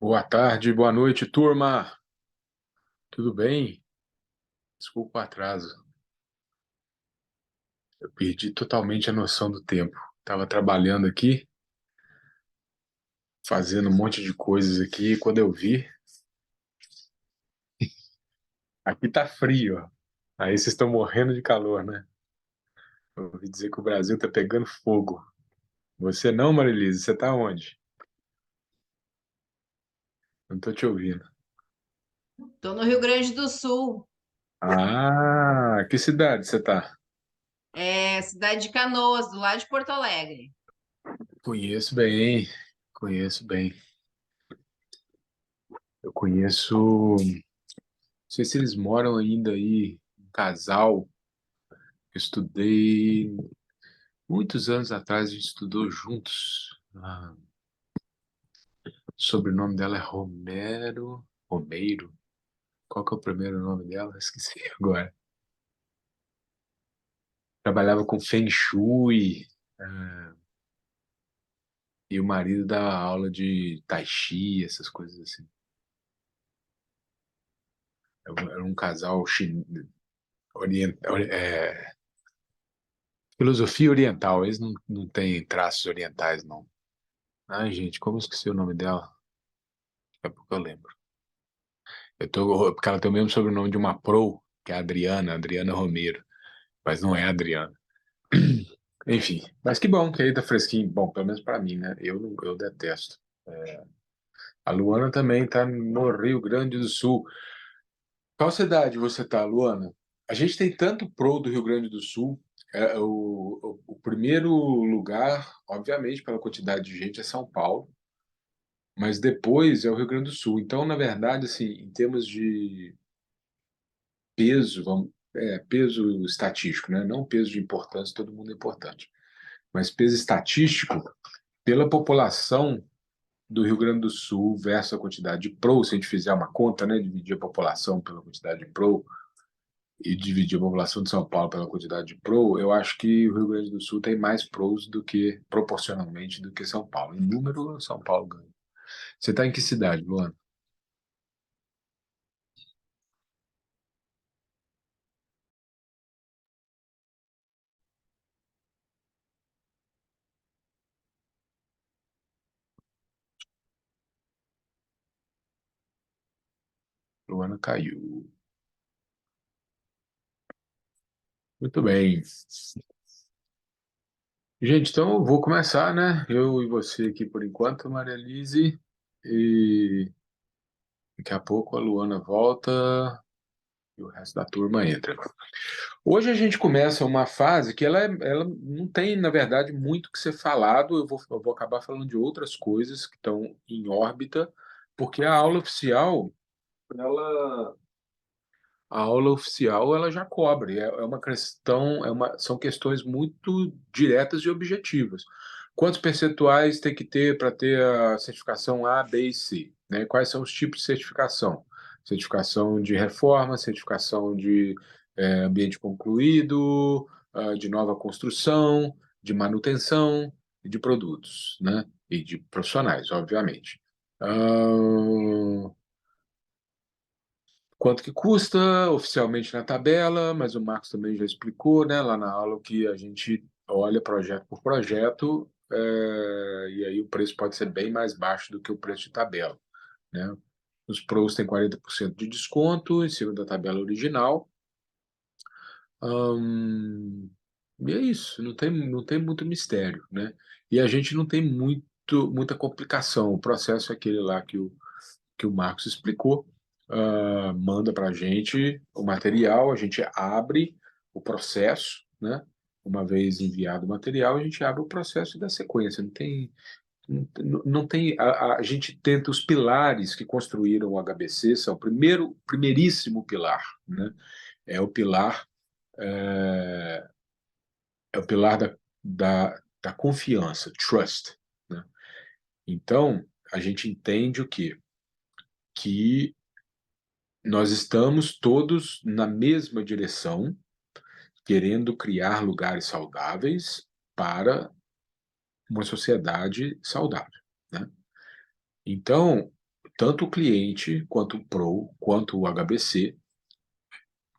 Boa tarde, boa noite, turma. Tudo bem? Desculpa o atraso. Eu perdi totalmente a noção do tempo. Estava trabalhando aqui, fazendo um monte de coisas aqui, e quando eu vi, aqui tá frio, ó. Aí vocês estão morrendo de calor, né? Eu ouvi dizer que o Brasil tá pegando fogo. Você não, Marilise? Você tá onde? Não tô te ouvindo. Tô no Rio Grande do Sul, Ah, que cidade você tá? cidade de Canoas, do lado de Porto Alegre. Conheço bem, conheço bem. Eu conheço. Não sei se eles moram ainda aí, um casal. Eu estudei muitos anos atrás, a gente estudou juntos. O sobrenome dela é Romero. Romeiro. Qual que é o primeiro nome dela? Esqueci agora. Trabalhava com Feng Shui, e o marido dava aula de Tai Chi, essas coisas assim. Era um casal oriental, filosofia oriental. Eles não têm traços orientais, não. Ai, gente, como eu esqueci o nome dela? Daqui a pouco eu lembro. Porque ela tem o mesmo sobrenome de uma pro, que é a Adriana Romero, mas não é a Adriana. Enfim, mas que bom que aí tá fresquinho. Bom, pelo menos pra mim, né? Eu detesto. A Luana também tá no Rio Grande do Sul. Qual cidade você tá, Luana? A gente tem tanto pro do Rio Grande do Sul. O primeiro lugar, obviamente, pela quantidade de gente, é São Paulo, mas depois é o Rio Grande do Sul. Então, na verdade, assim, em termos de peso, peso estatístico, né? Não peso de importância, todo mundo é importante, mas peso estatístico, pela população do Rio Grande do Sul versus a quantidade de pro, se a gente fizer uma conta, né? Dividir a população pela quantidade de pro e dividir a população de São Paulo pela quantidade de pro, eu acho que o Rio Grande do Sul tem mais pros do que, proporcionalmente, do que São Paulo. Em número, São Paulo ganha. Você está em que cidade, Luana? Luana caiu. Muito bem. Gente, então eu vou começar, né? Eu e você aqui por enquanto, Maria Elise, e daqui a pouco a Luana volta e o resto da turma entra. Hoje a gente começa uma fase que ela não tem, na verdade, muito que ser falado. Eu vou acabar falando de outras coisas que estão em órbita, porque ela, a aula oficial ela já cobre. É uma questão, são questões muito diretas e objetivas. Quantos percentuais tem que ter para ter a certificação A, B e C? Né? Quais são os tipos de certificação? Certificação de reforma, certificação de ambiente concluído, de nova construção, de manutenção e de produtos, né? E de profissionais, obviamente. Ah, quanto que custa oficialmente na tabela, mas o Marcos também já explicou, né, lá na aula que a gente olha projeto por projeto, e aí o preço pode ser bem mais baixo do que o preço de tabela, né? Os pros têm 40% de desconto em cima da tabela original. Hum, e é isso, não tem muito mistério, né? E a gente não tem muita complicação. O processo é aquele lá que o Marcos explicou. Manda para a gente o material, a gente abre o processo, né? Uma vez enviado o material, a gente abre o processo da sequência. Não tem. A gente tenta os pilares que construíram o HBC, são o primeiríssimo pilar, né? É o pilar, é, é o pilar da confiança, trust, né? Então, a gente entende o quê? Que nós estamos todos na mesma direção, querendo criar lugares saudáveis para uma sociedade saudável, né? Então, tanto o cliente, quanto o Pro, quanto o HBC,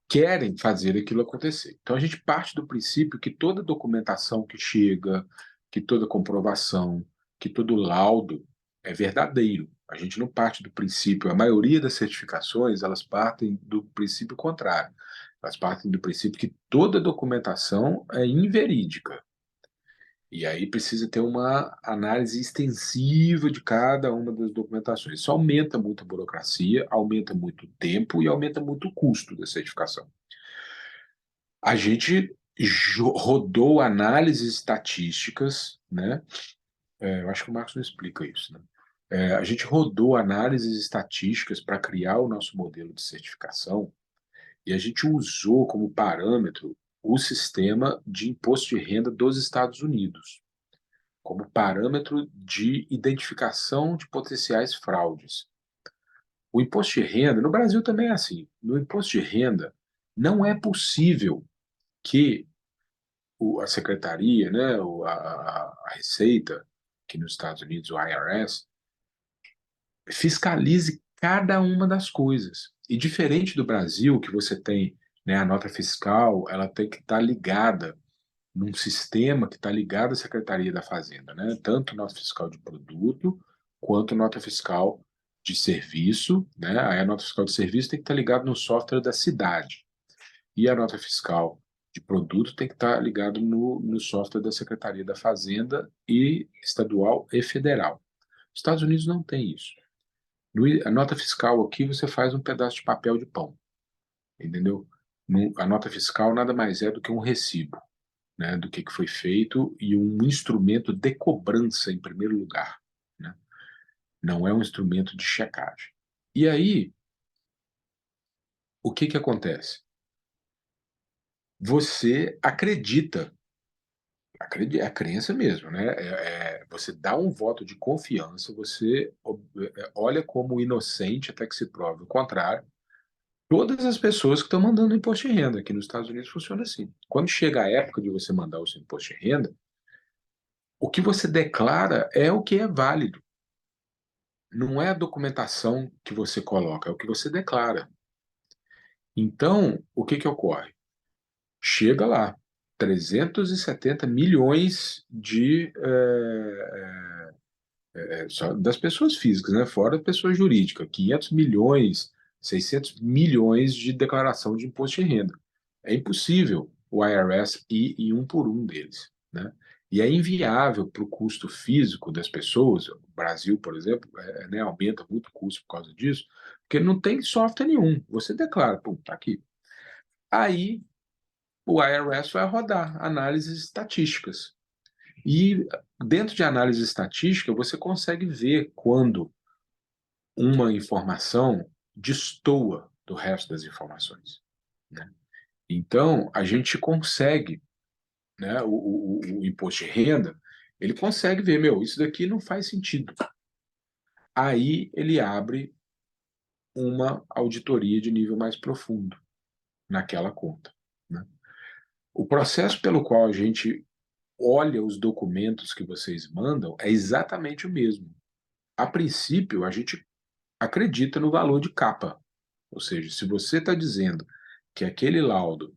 querem fazer aquilo acontecer. Então, a gente parte do princípio que toda documentação que chega, que toda comprovação, que todo laudo é verdadeiro. A gente não parte do princípio, a maioria das certificações, elas partem do princípio contrário. Elas partem do princípio que toda documentação é inverídica. E aí precisa ter uma análise extensiva de cada uma das documentações. Isso aumenta muito a burocracia, aumenta muito o tempo e aumenta muito o custo da certificação. A gente rodou análises estatísticas, né? Eu acho que o Marcos não explica isso, né? A gente rodou análises estatísticas para criar o nosso modelo de certificação e a gente usou como parâmetro o sistema de imposto de renda dos Estados Unidos, como parâmetro de identificação de potenciais fraudes. O imposto de renda, no Brasil também é assim. No imposto de renda, não é possível que a secretaria, né, a Receita, que nos Estados Unidos, o IRS, fiscalize cada uma das coisas. E diferente do Brasil, que você tem, né, a nota fiscal, ela tem que estar ligada num sistema que está ligado à Secretaria da Fazenda, né? Tanto nota fiscal de produto quanto nota fiscal de serviço, né? Aí a nota fiscal de serviço tem que estar ligado no software da cidade. E a nota fiscal de produto tem que estar ligado no software da Secretaria da Fazenda e estadual e federal. Os Estados Unidos não tem isso. A nota fiscal aqui você faz um pedaço de papel de pão, entendeu? A nota fiscal nada mais é do que um recibo, né, do que foi feito e um instrumento de cobrança em primeiro lugar, né? Não é um instrumento de checagem. E aí, o que que acontece? Você acredita, é a crença mesmo, né? Você dá um voto de confiança, você olha como inocente até que se prove o contrário. Todas as pessoas que estão mandando imposto de renda, aqui nos Estados Unidos funciona assim. Quando chega a época de você mandar o seu imposto de renda, o que você declara é o que é válido. Não é a documentação que você coloca, é o que você declara. Então, o que que ocorre? Chega lá, 370 milhões só das pessoas físicas, né? Fora pessoa jurídica, 500 milhões, 600 milhões de declaração de imposto de renda. É impossível o IRS ir em um por um deles, né? E é inviável para o custo físico das pessoas. O Brasil, por exemplo, né, aumenta muito o custo por causa disso, porque não tem software nenhum. Você declara, pô, tá aqui. Aí o IRS vai rodar análises estatísticas. E dentro de análise estatística, você consegue ver quando uma informação destoa do resto das informações, né? Então, a gente consegue, né, o imposto de renda, ele consegue ver, meu, isso daqui não faz sentido. Aí ele abre uma auditoria de nível mais profundo naquela conta, né? O processo pelo qual a gente olha os documentos que vocês mandam é exatamente o mesmo. A princípio, a gente acredita no valor de capa. Ou seja, se você está dizendo que aquele laudo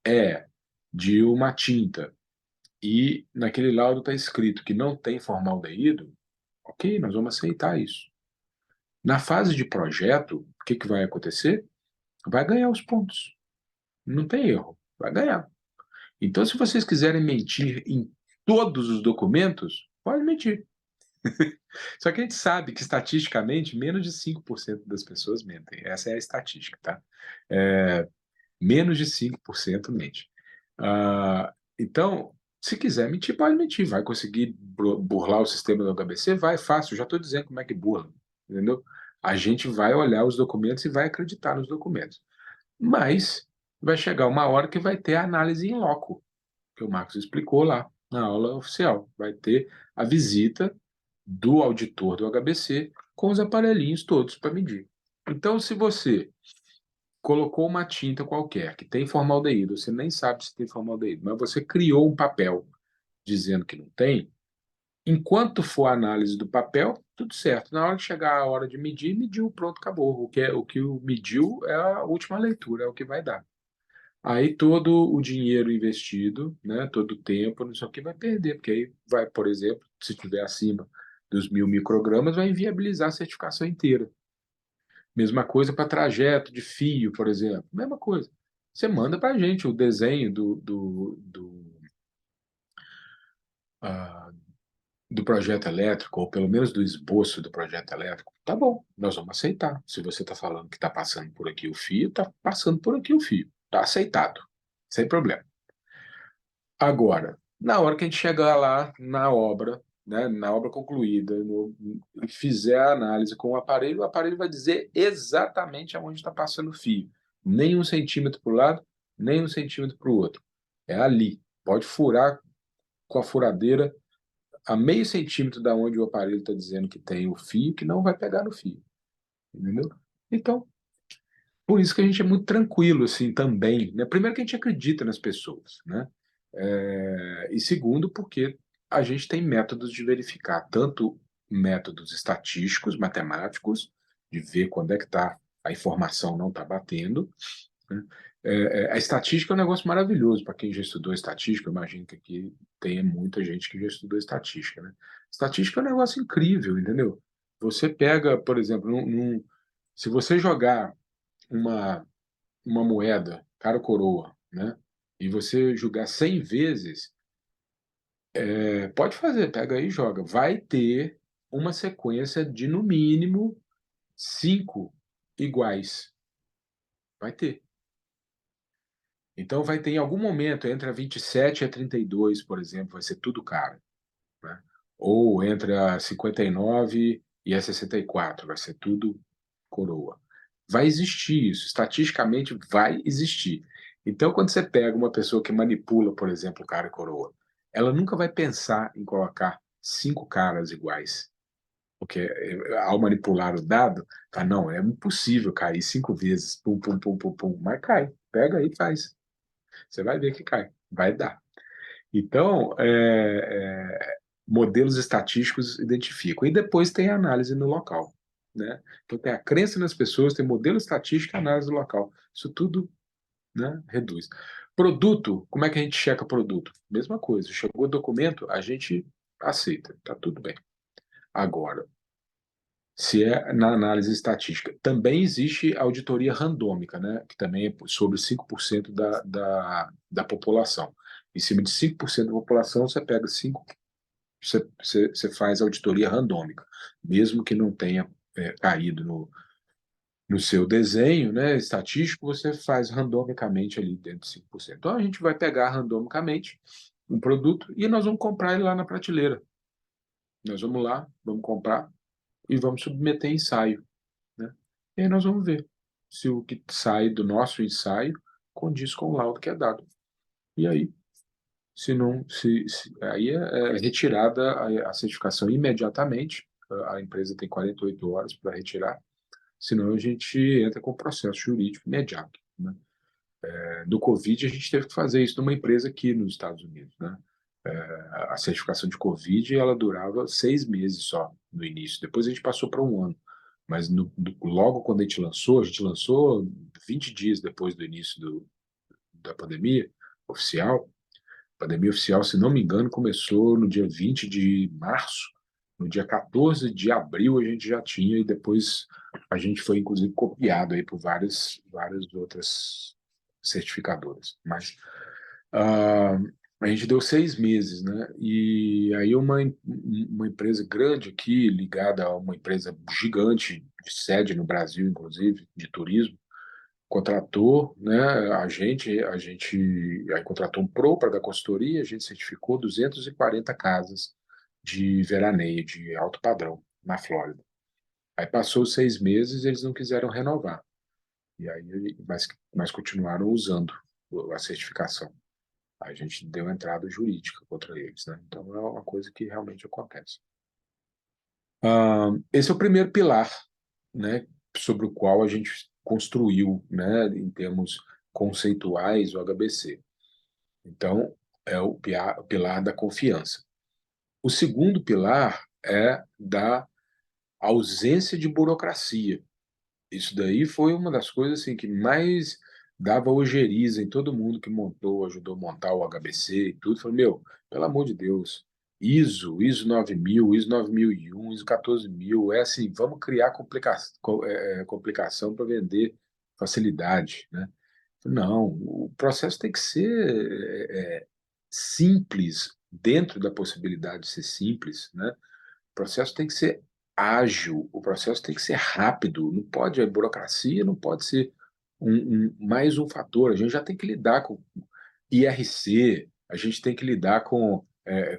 é de uma tinta e naquele laudo está escrito que não tem formaldeído, ok, nós vamos aceitar isso. Na fase de projeto, o que que vai acontecer? Vai ganhar os pontos. Não tem erro, vai ganhar. Então, se vocês quiserem mentir em todos os documentos, pode mentir. Só que a gente sabe que, estatisticamente, menos de 5% das pessoas mentem. Essa é a estatística, tá? É, menos de 5% mente. Então, se quiser mentir, pode mentir. Vai conseguir burlar o sistema do HBC? Vai, fácil. Já estou dizendo como é que burla, entendeu? A gente vai olhar os documentos e vai acreditar nos documentos. Mas vai chegar uma hora que vai ter a análise em loco, que o Marcos explicou lá na aula oficial. Vai ter a visita do auditor do HBC com os aparelhinhos todos para medir. Então, se você colocou uma tinta qualquer que tem formaldeído, você nem sabe se tem formaldeído, mas você criou um papel dizendo que não tem, Enquanto for a análise do papel, tudo certo. Na hora que chegar a hora de medir, mediu, pronto, acabou. O que mediu é a última leitura, é o que vai dar. Aí todo o dinheiro investido, né, todo o tempo, não sei o que, vai perder, porque aí vai, por exemplo, se estiver acima dos 1.000 microgramas, vai inviabilizar a certificação inteira. Mesma coisa para trajeto de fio, por exemplo. Mesma coisa. Você manda para a gente o desenho ah, do projeto elétrico, ou pelo menos do esboço do projeto elétrico. Tá bom, nós vamos aceitar. Se você está falando que está passando por aqui o fio, está passando por aqui o fio. Está aceitado, sem problema. Agora, na hora que a gente chegar lá na obra, né, na obra concluída, e fizer a análise com o aparelho vai dizer exatamente aonde está passando o fio. Nem 1 centímetro para o lado, nem 1 centímetro para o outro. É ali. Pode furar com a furadeira a meio centímetro da onde o aparelho está dizendo que tem o fio, que não vai pegar no fio. Entendeu? Então, por isso que a gente é muito tranquilo, assim, também, né? Primeiro que a gente acredita nas pessoas, né? E segundo, porque a gente tem métodos de verificar, tanto métodos estatísticos, matemáticos, de ver quando é que a informação não está batendo, né? A estatística é um negócio maravilhoso para quem já estudou estatística. Eu imagino que aqui tem muita gente que já estudou estatística, né? Estatística é um negócio incrível, entendeu? Você pega, por exemplo, se você jogar uma, uma moeda, cara ou coroa, né? E você jogar 100 vezes, pode fazer, pega aí e joga. Vai ter uma sequência de, no mínimo, 5 iguais. Vai ter. Então, vai ter em algum momento, entre a 27 e a 32, por exemplo, vai ser tudo caro, né? Ou entre a 59 e a 64, vai ser tudo coroa. Vai existir isso, estatisticamente vai existir. Então, quando você pega uma pessoa que manipula, por exemplo, cara e coroa, ela nunca vai pensar em colocar 5 caras iguais. Porque ao manipular o dado, tá, não, é impossível cair 5 vezes, pum, pum, pum, pum, pum, mas cai. Pega aí e faz. Você vai ver que cai, vai dar. Então, modelos estatísticos identificam. E depois tem a análise no local, né? Então, tem a crença nas pessoas, tem modelo estatístico e análise no local. Isso tudo, né, reduz. Produto, como é que a gente checa produto? Mesma coisa. Chegou o documento, a gente aceita, tá tudo bem. Agora, se é na análise estatística. Também existe auditoria randômica, né, que também é sobre 5% da população. Em cima de 5% da população, você pega 5, você faz auditoria randômica, mesmo que não tenha caído no seu desenho, né, estatístico, você faz randomicamente ali dentro de 5%. Então, a gente vai pegar randomicamente um produto e nós vamos comprar ele lá na prateleira. Nós vamos lá, vamos comprar e vamos submeter ensaio, né? E aí nós vamos ver se o que sai do nosso ensaio condiz com o laudo que é dado. E aí, se não, aí é retirada a certificação imediatamente. A empresa tem 48 horas para retirar, senão a gente entra com processo jurídico imediato, né? Do Covid, a gente teve que fazer isso numa empresa aqui nos Estados Unidos, né? A certificação de Covid, ela durava 6 meses só no início. Depois a gente passou para um ano. Mas logo quando a gente lançou 20 dias depois do início da pandemia oficial. A pandemia oficial, se não me engano, começou no dia 20 de março. No dia 14 de abril a gente já tinha, e depois a gente foi, inclusive, copiado aí por várias outras certificadoras. Mas ah, a gente deu 6 meses, né? E aí uma empresa grande aqui, ligada a uma empresa gigante, de sede no Brasil, inclusive, de turismo, contratou, né, a gente aí contratou um pro para dar consultoria, a gente certificou 240 casas de veraneio de alto padrão na Flórida. Aí passou os 6 meses, eles não quiseram renovar. E aí, mas continuaram usando a certificação. A gente deu entrada jurídica contra eles, né? Então é uma coisa que realmente acontece. Esse é o primeiro pilar, né, sobre o qual a gente construiu, né, em termos conceituais, o HBC. Então, é o pilar da confiança. O segundo pilar é da ausência de burocracia. Isso daí foi uma das coisas assim, que mais dava ojeriza em todo mundo que montou, ajudou a montar o HBC e tudo. Falei, meu, pelo amor de Deus, ISO 9000, ISO 9001, ISO 14000, é assim, vamos criar complicação para vender facilidade, né? Não, o processo tem que ser simples, dentro da possibilidade de ser simples, né? O processo tem que ser ágil, o processo tem que ser rápido, não pode, a burocracia não pode ser mais um fator. A gente já tem que lidar com IRC, a gente tem que lidar com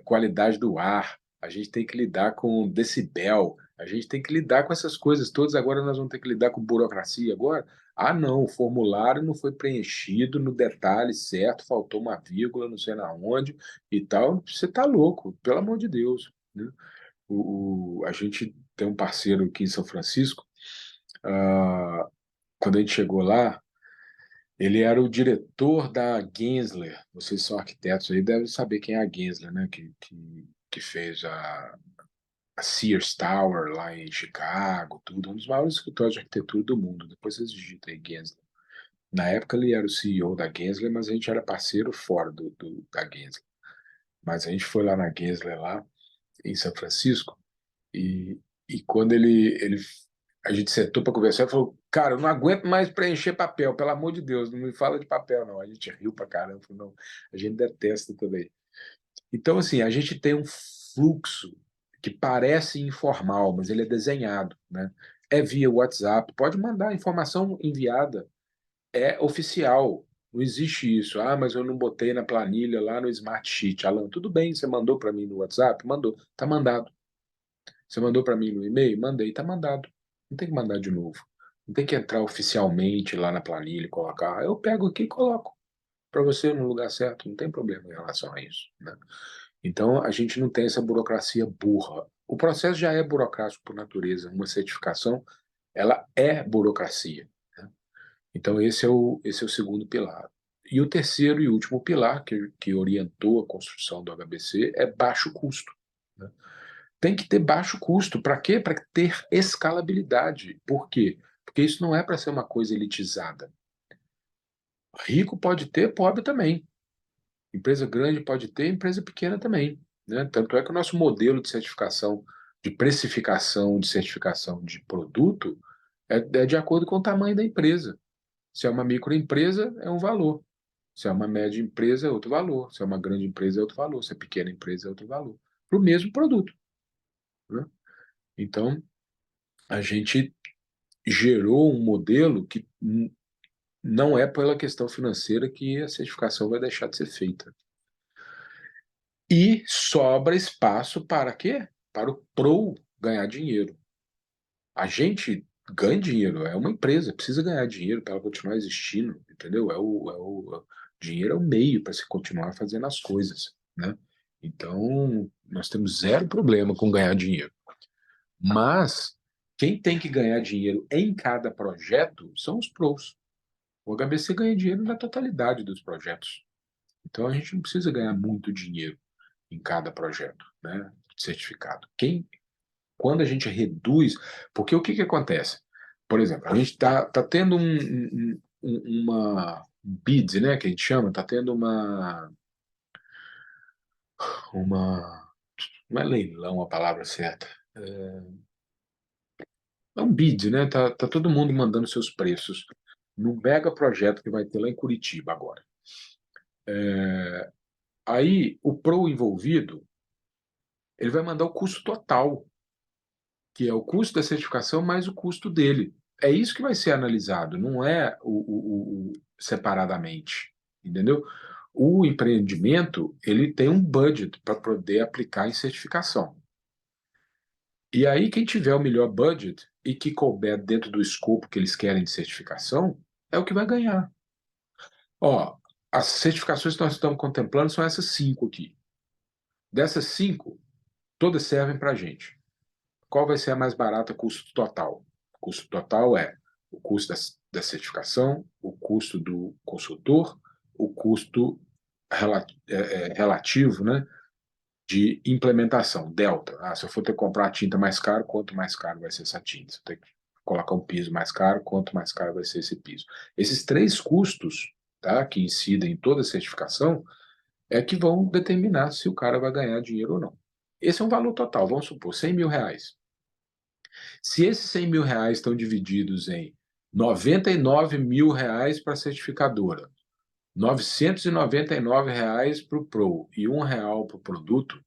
qualidade do ar, a gente tem que lidar com decibel, a gente tem que lidar com essas coisas todas. Agora nós vamos ter que lidar com burocracia agora. Ah, não, o formulário não foi preenchido no detalhe certo, faltou uma vírgula, não sei na onde e tal. Você está louco, pelo amor de Deus, né? A gente tem um parceiro aqui em São Francisco. ah, Quando a gente chegou lá, ele era o diretor da Gensler. Vocês são arquitetos aí, devem saber quem é a Gensler, né? Que fez a Sears Tower lá em Chicago, tudo. Um dos maiores escritórios de arquitetura do mundo. Depois vocês digitam aí Gensler. Na época ele era o CEO da Gensler, mas a gente era parceiro fora da Gensler. Mas a gente foi lá na Gensler, lá em São Francisco. E, e quando a gente sentou para conversar, ele falou: Cara, eu não aguento mais preencher papel, pelo amor de Deus, não me fala de papel, não. A gente riu pra caramba, falou: Não, a gente detesta também. Então, assim, a gente tem um fluxo que parece informal, mas ele é desenhado, né? É via WhatsApp, pode mandar informação enviada, é oficial. Não existe isso. Ah, mas eu não botei na planilha lá no Smart Sheet. Alan, tudo bem, você mandou para mim no WhatsApp? Mandou, tá mandado. Você mandou para mim no e-mail? Mandei, tá mandado. Não tem que mandar de novo. Não tem que entrar oficialmente lá na planilha e colocar. Eu pego aqui e coloco para você no lugar certo. Não tem problema em relação a isso, né? Então a gente não tem essa burocracia burra. O processo já é burocrático por natureza. Uma certificação, ela é burocracia, né? Então esse é o segundo pilar. E o terceiro e último pilar que orientou a construção do HBC é baixo custo, né? Tem que ter baixo custo. Para quê? Para ter escalabilidade. Por quê? Porque isso não é para ser uma coisa elitizada. Rico pode ter, pobre também. Empresa grande pode ter, empresa pequena também, né? Tanto é que o nosso modelo de certificação, de precificação, de certificação de produto é de acordo com o tamanho da empresa. Se é uma microempresa, é um valor. Se é uma média empresa, é outro valor. Se é uma grande empresa, é outro valor. Se é pequena empresa, é outro valor. Para o mesmo produto, né? Então, a gente gerou um modelo que não é pela questão financeira que a certificação vai deixar de ser feita. E sobra espaço para quê? Para o PRO ganhar dinheiro. A gente ganha dinheiro, é uma empresa, precisa ganhar dinheiro para ela continuar existindo, entendeu? Dinheiro é o meio para se continuar fazendo as coisas, né? Então, nós temos zero problema com ganhar dinheiro. Mas quem tem que ganhar dinheiro em cada projeto são os PROs. O HBC ganha dinheiro na totalidade dos projetos. Então a gente não precisa ganhar muito dinheiro em cada projeto, né, certificado. Quando a gente reduz, porque o que que acontece? Por exemplo, a gente está tendo uma bid, né, que a gente chama, está tendo uma, não é leilão a palavra certa, é um bid, né? Tá todo mundo mandando seus preços no mega projeto que vai ter lá em Curitiba agora. Aí o pro envolvido, ele vai mandar o custo total, que é o custo da certificação mais o custo dele. É isso que vai ser analisado, não é o separadamente, entendeu? O empreendimento, ele tem um budget para poder aplicar em certificação. E aí, quem tiver o melhor budget e que couber dentro do escopo que eles querem de certificação, é o que vai ganhar. Ó, as certificações que nós estamos contemplando são essas cinco aqui. Dessas cinco, todas servem para a gente. Qual vai ser a mais barata custo total? O custo total é o custo da certificação, o custo do consultor, o custo relativo, né, de implementação, delta. Se eu for ter que comprar a tinta mais caro, quanto mais caro vai ser essa tinta? Se eu ter que colocar um piso mais caro, quanto mais caro vai ser esse piso? Esses três custos, tá, que incidem em toda a certificação, é que vão determinar se o cara vai ganhar dinheiro ou não. Esse é um valor total, vamos supor, R$ 100.000. Se esses R$ 100.000 estão divididos em R$ 99.000 para a certificadora, R$ 999 para o Pro e R$ 1 para o produto,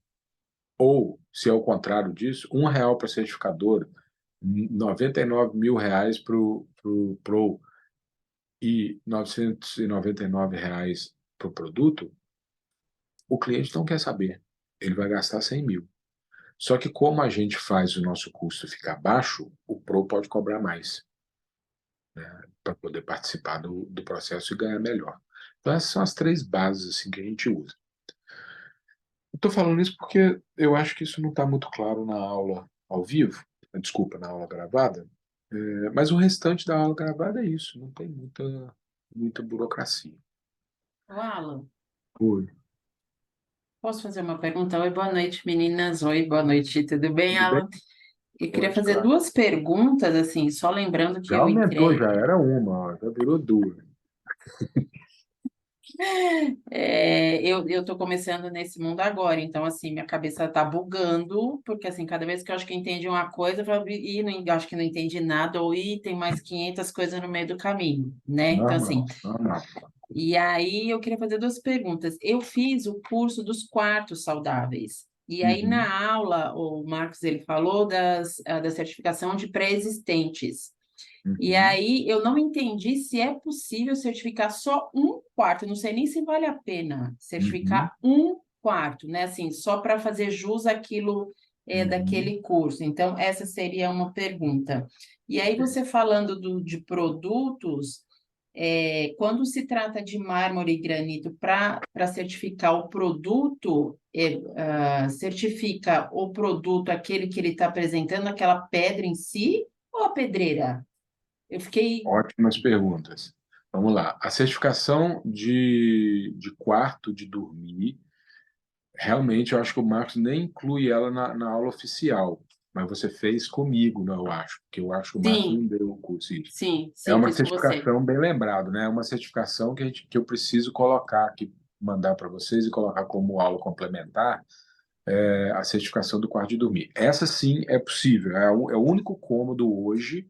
ou, se é o contrário disso, R$ 1 para a certificadora, R$ 99.000 para o Pro e R$ 999 para o produto, o cliente não quer saber. Ele vai gastar 100 mil. Só que como a gente faz o nosso custo ficar baixo, o Pro pode cobrar mais, né, para poder participar do processo e ganhar melhor. Então essas são as três bases assim, que a gente usa. Estou falando isso porque eu acho que isso não está muito claro na aula ao vivo, desculpa, na aula gravada, mas o restante da aula gravada é isso, não tem muita burocracia. Ô, Alan, Oi, posso fazer uma pergunta? Oi, boa noite, meninas. Oi, boa noite, tudo bem, tudo bem? Alan? Eu queria Pode, fazer claro. duas perguntas, assim, só lembrando que Já eu aumentou, entrei. já era uma, ó, já virou duas. Eu tô começando nesse mundo agora, então, assim, minha cabeça tá bugando, porque, assim, cada vez que eu acho que eu entendi uma coisa, eu falo, ih, não, acho que não entendi nada, ou ih, tem mais 500 coisas no meio do caminho, né? Então, assim, Normal, normal. e aí eu queria fazer duas perguntas. Eu fiz o curso dos quartos saudáveis. E aí Uhum, na aula, o Marcos ele falou da certificação de pré-existentes. E uhum, aí eu não entendi se é possível certificar só um quarto. Eu não sei nem se vale a pena uhum, certificar um quarto, né? Assim, só para fazer jus àquilo uhum. daquele curso. Então, essa seria uma pergunta. E aí, você falando de produtos, quando se trata de mármore e granito, para certificar o produto, certifica o produto, aquele que ele está apresentando, aquela pedra em si, ou a pedreira? Eu fiquei. Ótimas perguntas. Vamos lá. A certificação de quarto de dormir, realmente eu acho que o Marcos nem inclui ela na aula oficial, mas você fez comigo, né, eu acho, porque eu acho que o Marcos não Sim, deu o curso. Isso. sim, É sim, uma fiz com você. certificação bem lembrado, né? É uma certificação que eu preciso colocar aqui, mandar para vocês e colocar como aula complementar, a certificação do quarto de dormir. Essa sim é possível, é o único cômodo hoje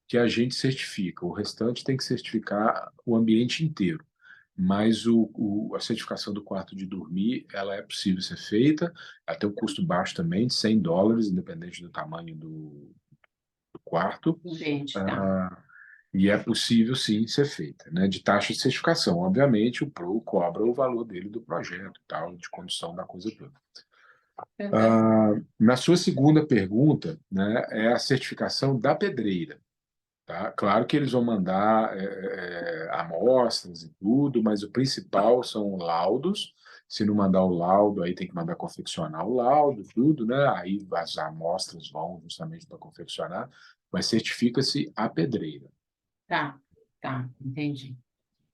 que a gente certifica. O restante tem que certificar o ambiente inteiro. Mas a certificação do quarto de dormir, ela é possível ser feita, até um custo baixo também, de US$ 100, independente do tamanho do quarto. Entende, tá. Ah, e é possível, sim, ser feita, né? De taxa de certificação. Obviamente, o PRO cobra o valor dele do projeto, tal, de condução da coisa toda. Aham. Na sua segunda pergunta, né, é a certificação da pedreira. Tá? Claro que eles vão mandar amostras e tudo, mas o principal são laudos. Se não mandar o laudo, aí tem que mandar confeccionar o laudo, tudo, né? Aí as amostras vão justamente para confeccionar, mas certifica-se a pedreira. Tá, tá, entendi.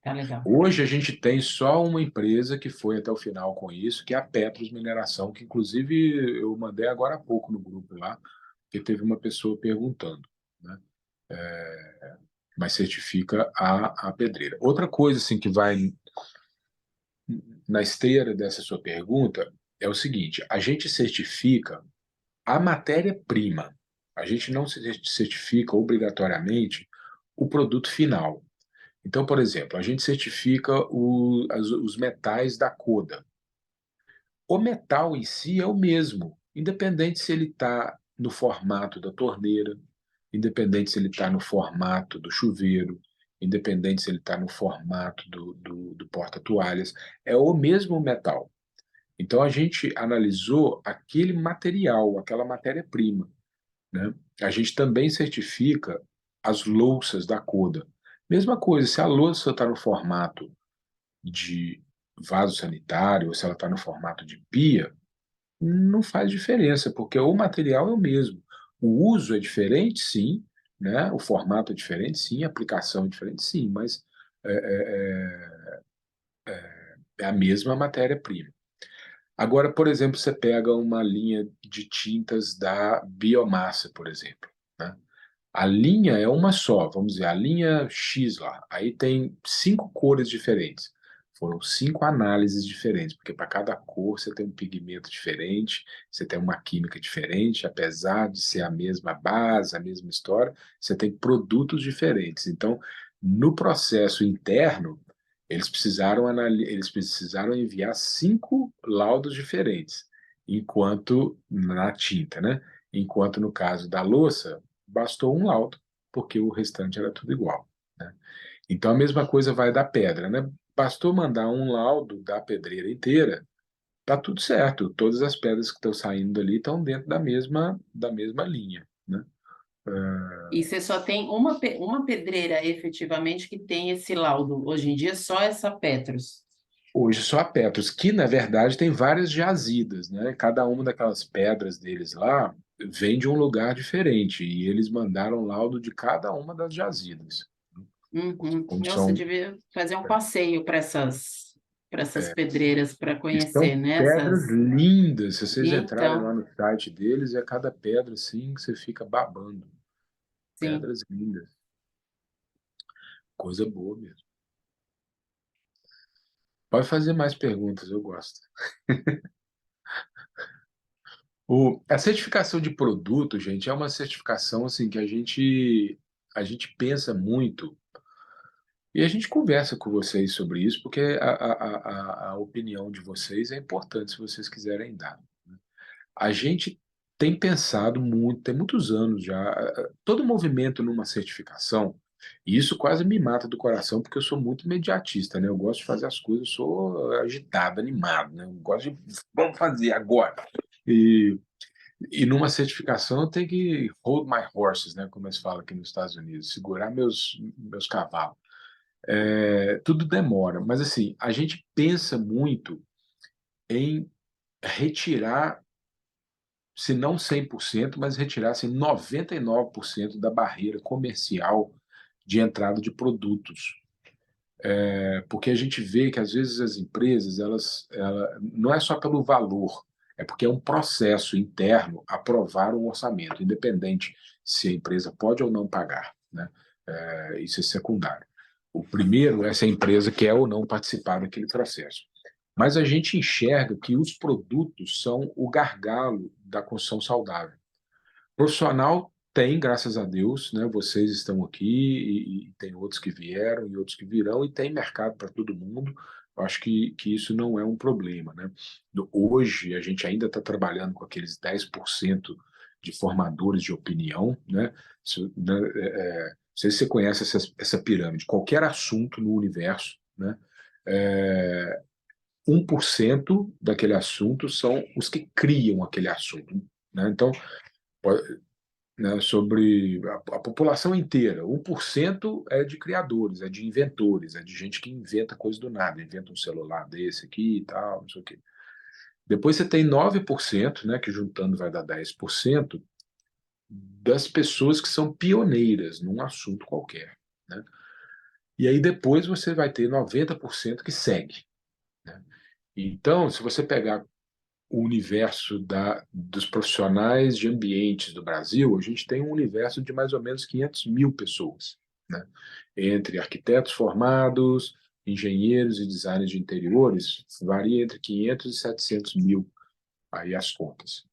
Tá legal. Hoje a gente tem só uma empresa que foi até o final com isso, que é a Petros Mineração, que inclusive eu mandei agora há pouco no grupo lá, que teve uma pessoa perguntando, né? Mas certifica a pedreira. Outra coisa assim que vai na esteira dessa sua pergunta é o seguinte: a gente certifica a matéria-prima. A gente não certifica obrigatoriamente o produto final. Então, por exemplo, a gente certifica os metais da coda. O metal em si é o mesmo, independente se ele está no formato da torneira, independente se ele está no formato do chuveiro, independente se ele está no formato do porta-toalhas, é o mesmo metal. Então a gente analisou aquele material, aquela matéria-prima, né? A gente também certifica as louças da Coda. Mesma coisa, se a louça está no formato de vaso sanitário ou se ela está no formato de pia, não faz diferença, porque o material é o mesmo. O uso é diferente, sim, né? O formato é diferente, sim, a aplicação é diferente, sim, mas é, é, é a mesma matéria-prima. Agora, por exemplo, você pega uma linha de tintas da biomassa, por exemplo, né? A linha é uma só, vamos dizer, a linha X lá. Aí tem 5 cores diferentes. Foram 5 análises diferentes, porque para cada cor você tem um pigmento diferente, você tem uma química diferente, apesar de ser a mesma base, a mesma história, você tem produtos diferentes. Então, no processo interno, eles precisaram enviar 5 laudos diferentes, enquanto na tinta, né? Enquanto no caso da louça bastou um laudo, porque o restante era tudo igual, né? Então a mesma coisa vai da pedra, né? Bastou mandar um laudo da pedreira inteira, tá tudo certo. Todas as pedras que estão saindo ali estão dentro da mesma linha, né? E você só tem uma pedreira efetivamente que tem esse laudo. Hoje em dia, só essa Petros. Hoje só a Petros, que na verdade tem várias jazidas, né? Cada uma daquelas pedras deles lá vem de um lugar diferente e eles mandaram laudo de cada uma das jazidas. Uhum. Como Nossa, são devia fazer um passeio para essas pedreiras para E conhecer, são né? pedras lindas. Se vocês entrarem Então, lá no site deles, é cada pedra assim que você fica babando. sim. Pedras lindas. Coisa boa mesmo. Pode fazer mais perguntas, eu gosto. A certificação de produto, gente, é uma certificação assim que a gente pensa muito e a gente conversa com vocês sobre isso, porque a opinião de vocês é importante se vocês quiserem dar. A gente tem pensado muito, tem muitos anos já, todo movimento numa certificação, e isso quase me mata do coração, porque eu sou muito imediatista, né? Eu gosto de fazer as coisas, eu sou agitado, animado, né? Eu gosto de, vamos fazer agora. E, e numa certificação eu tenho que hold my horses, né? Como eles falam aqui nos Estados Unidos, segurar meus cavalos. Tudo demora, mas assim, a gente pensa muito em retirar, se não 100%, mas retirassem 99% da barreira comercial de entrada de produtos. Porque a gente vê que às vezes as empresas, não é só pelo valor, é porque é um processo interno aprovar um orçamento, independente se a empresa pode ou não pagar, né? Isso é secundário. O primeiro é se a empresa quer ou não participar daquele processo. Mas a gente enxerga que os produtos são o gargalo da construção saudável. Profissional tem, graças a Deus, né? Vocês estão aqui e tem outros que vieram e outros que virão, e tem mercado para todo mundo. Eu acho que isso não é um problema, né? Hoje, a gente ainda está trabalhando com aqueles 10% de formadores de opinião, né? Né, não sei se você conhece essa pirâmide. Qualquer assunto no universo, né? É, 1% daquele assunto são os que criam aquele assunto, né? Então, né, sobre a população inteira. 1% é de criadores, é de inventores, é de gente que inventa coisa do nada, inventa um celular desse aqui e tal, não sei o quê. Depois você tem 9%, né, que juntando vai dar 10%, das pessoas que são pioneiras num assunto qualquer, né? E aí depois você vai ter 90% que segue, né? Então, se você pegar o universo dos profissionais de ambientes do Brasil, a gente tem um universo de mais ou menos 500 mil pessoas, né? Entre arquitetos formados, engenheiros e designers de interiores, varia entre 500 e 700 mil, aí as contas.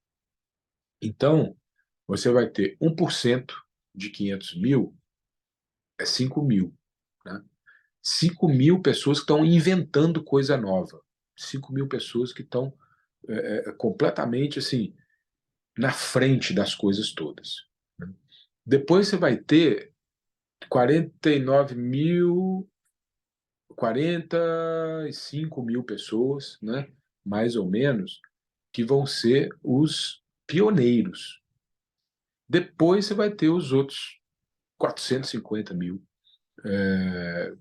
Então, você vai ter 1% de 500 mil é 5 mil, né? 5 mil pessoas que estão inventando coisa nova. 5 mil pessoas que estão completamente assim na frente das coisas todas, né? Depois você vai ter 49 mil, 45 mil pessoas, né, mais ou menos, que vão ser os pioneiros. Depois você vai ter os outros 450 mil,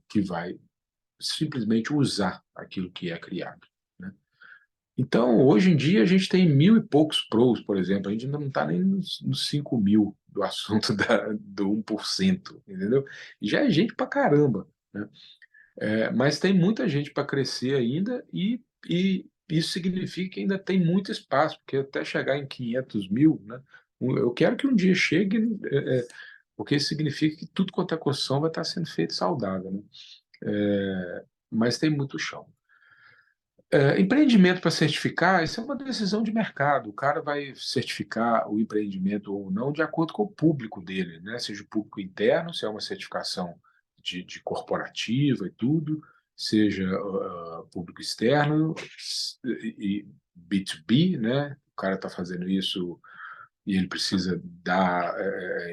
que vai simplesmente usar aquilo que é criado, né? Então, hoje em dia, a gente tem mil e poucos pros, por exemplo. A gente ainda não está nem nos 5 mil do assunto do 1%, entendeu? E já é gente pra caramba, né? Mas tem muita gente para crescer ainda e isso significa que ainda tem muito espaço, porque até chegar em 500 mil, né? Eu quero que um dia chegue, porque isso significa que tudo quanto é construção vai estar sendo feito saudável, né? Mas tem muito chão. Empreendimento para certificar, isso é uma decisão de mercado. O cara vai certificar o empreendimento ou não de acordo com o público dele, né? Seja o público interno, se é uma certificação de corporativa e tudo, seja público externo e B2B, né? O cara está fazendo isso e ele precisa dar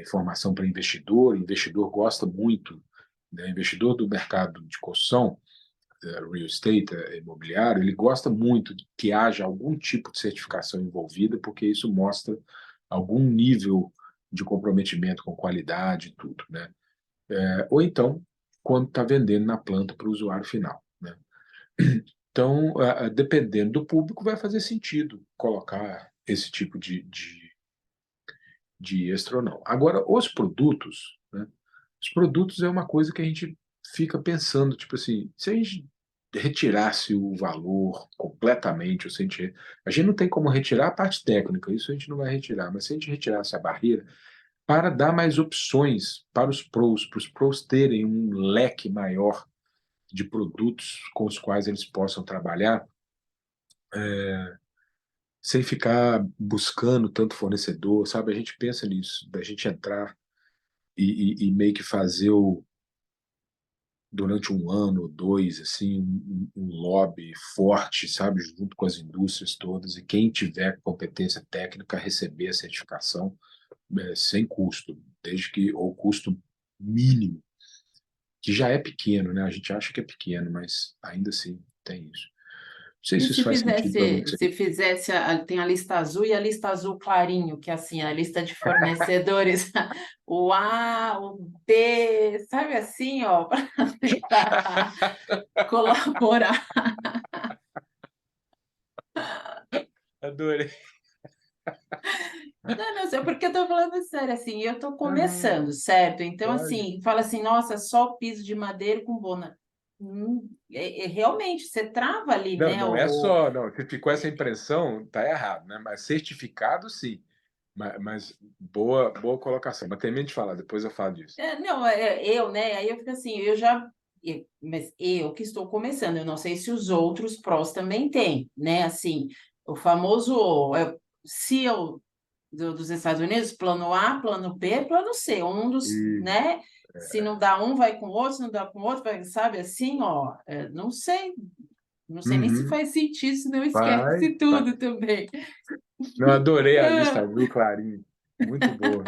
informação para investidor. O investidor gosta muito, né? Investidor do mercado de construção, real estate, imobiliário, ele gosta muito de que haja algum tipo de certificação envolvida, porque isso mostra algum nível de comprometimento com qualidade e tudo, né? Ou então, quando está vendendo na planta para o usuário final, né? Então, dependendo do público, vai fazer sentido colocar esse tipo de extra ou não. Agora, os produtos, né? Os produtos é uma coisa que a gente fica pensando, tipo assim, se a gente retirasse o valor completamente, ou se a gente não tem como retirar a parte técnica, isso a gente não vai retirar, mas se a gente retirasse a barreira, para dar mais opções para os pros terem um leque maior de produtos com os quais eles possam trabalhar, sem ficar buscando tanto fornecedor, sabe? A gente pensa nisso, da gente entrar e meio que fazer durante um ano ou dois, assim, um lobby forte, sabe, junto com as indústrias todas, e quem tiver competência técnica receber a certificação sem custo, desde que, ou custo mínimo, que já é pequeno, né? A gente acha que é pequeno, mas ainda assim tem isso. Não sei E se isso faz sentido para você. se fizesse, tem a lista azul e a lista azul clarinho, que é assim, a lista de fornecedores, o A, o B, sabe assim, ó, para tentar colaborar. Adorei. Não, não sei porque eu tô falando sério, assim, eu tô Ah, começando, certo? Então, olha. assim, fala assim, nossa, só piso de madeira com bona. Realmente, você trava ali, Não, né? não é só, não, se ficou essa impressão, tá errado, né? Mas certificado, sim. Mas boa colocação. Mas termine de falar, depois eu falo disso. Não, eu, né? Aí eu fico assim, mas eu que estou começando, eu não sei se os outros prós também têm, né? Assim, o famoso CEO dos Estados Unidos, plano A, plano B, plano C, um dos, E, né? Se não dá um, vai com o outro, se não dá com o outro, vai, sabe? Assim, ó, não sei nem se uhum, faz sentido, se não vai, esquece vai. tudo também. Não, adorei a lista azul clarinho. Muito boa.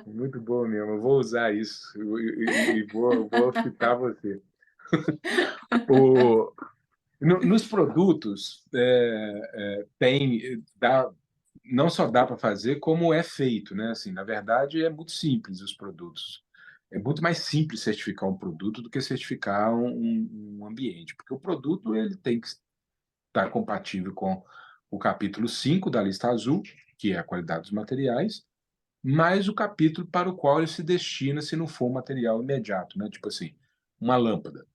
Muito boa mesmo. Eu vou usar isso e vou citar você. O, nos produtos, não só dá para fazer, como é feito, né? Assim, na verdade, é muito simples os produtos. É muito mais simples certificar um produto do que certificar um ambiente, porque o produto ele tem que estar compatível com o capítulo 5 da lista azul, que é a qualidade dos materiais, mais o capítulo para o qual ele se destina se não for um material imediato, né? Tipo assim, uma lâmpada.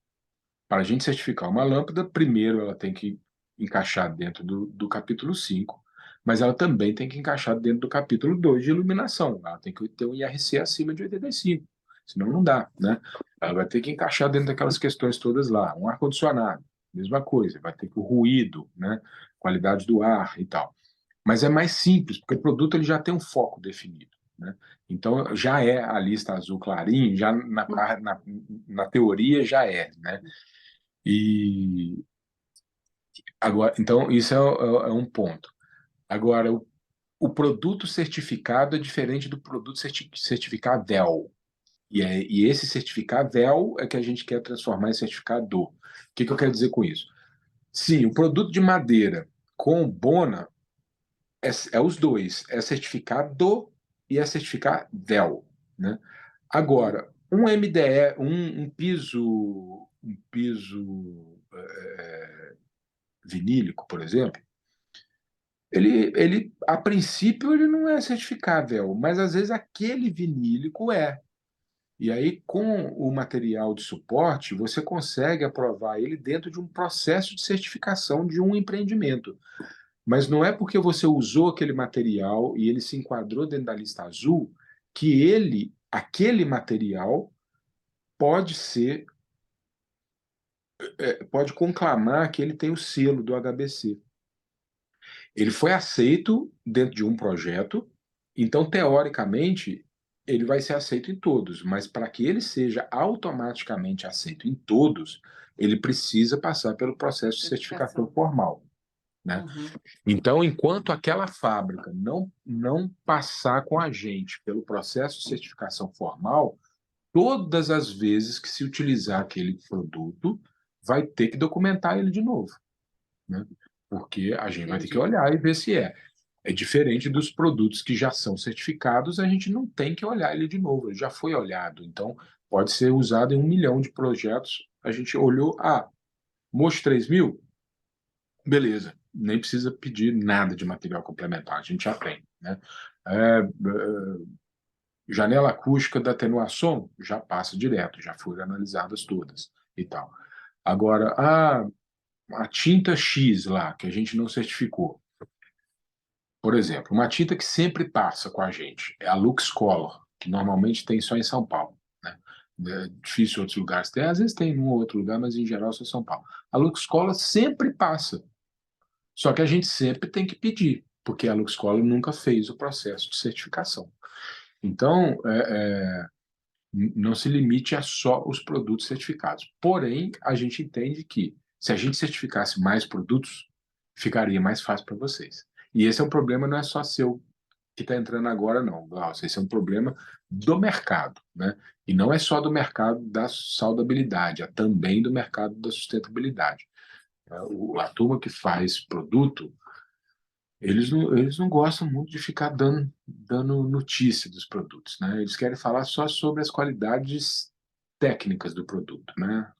Para a gente certificar uma lâmpada, primeiro ela tem que encaixar dentro do capítulo 5, mas ela também tem que encaixar dentro do capítulo 2 de iluminação. Ela tem que ter um IRC acima de 85, senão não dá, né? Ela vai ter que encaixar dentro daquelas questões todas lá. Um ar-condicionado, mesma coisa, vai ter que o ruído, né? Qualidade do ar e tal. Mas é mais simples, porque o produto ele já tem um foco definido, né? Então já é a lista azul clarinho, já na teoria já é, né? E agora, então, isso é um ponto. Agora, o produto certificado é diferente do produto certificável. E esse certificável é que a gente quer transformar em certificado. O que eu quero dizer com isso? Sim, o produto de madeira com bona é os dois, é certificado e é certificável, né? Agora, um MDE, um piso vinílico, por exemplo, a princípio, ele não é certificável, mas às vezes aquele vinílico é. E aí, com o material de suporte, você consegue aprovar ele dentro de um processo de certificação de um empreendimento. Mas não é porque você usou aquele material e ele se enquadrou dentro da lista azul que aquele material pode ser, pode conclamar que ele tem o selo do HBC. Ele foi aceito dentro de um projeto, então, teoricamente, ele vai ser aceito em todos, mas para que ele seja automaticamente aceito em todos, ele precisa passar pelo processo de certificação Certificação. formal, né? Uhum. Então, enquanto aquela fábrica não passar com a gente pelo processo de certificação formal, todas as vezes que se utilizar aquele produto, vai ter que documentar ele de novo, né? Porque a gente vai ter que Entendi. olhar e ver se é. É diferente dos produtos que já são certificados, a gente não tem que olhar ele de novo, ele já foi olhado. Então, pode ser usado em 1 milhão de projetos. A gente olhou, Mocho 3000, beleza, nem precisa pedir nada de material complementar, a gente já tem, né? Janela acústica da atenuação já passa direto, já foram analisadas todas e tal. Agora, a tinta X lá, que a gente não certificou, por exemplo, uma tinta que sempre passa com a gente é a Lux Color, que normalmente tem só em São Paulo, né? É difícil outros lugares ter, às vezes tem em um ou outro lugar, mas em geral só São Paulo. A Lux Color sempre passa, só que a gente sempre tem que pedir, porque a Lux Color nunca fez o processo de certificação. Então, não se limite a só os produtos certificados. Porém, a gente entende que se a gente certificasse mais produtos, ficaria mais fácil para vocês. E esse é um problema, não é só seu que está entrando agora, não, Glaucio. Esse é um problema do mercado, né? E não é só do mercado da saudabilidade, é também do mercado da sustentabilidade. A turma que faz produto, eles não gostam muito de ficar dando notícia dos produtos, né? Eles querem falar só sobre as qualidades técnicas do produto, né?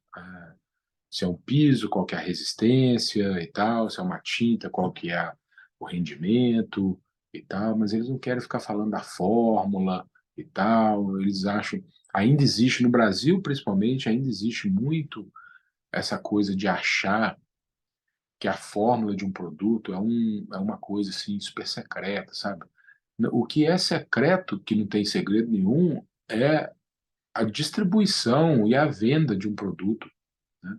Se é um piso, qual que é a resistência e tal, se é uma tinta, qual que é o rendimento e tal, mas eles não querem ficar falando da fórmula e tal. Eles acham, ainda existe no Brasil, principalmente, ainda existe muito essa coisa de achar que a fórmula de um produto é uma coisa assim super secreta, sabe? O que é secreto, que não tem segredo nenhum, é a distribuição e a venda de um produto, né?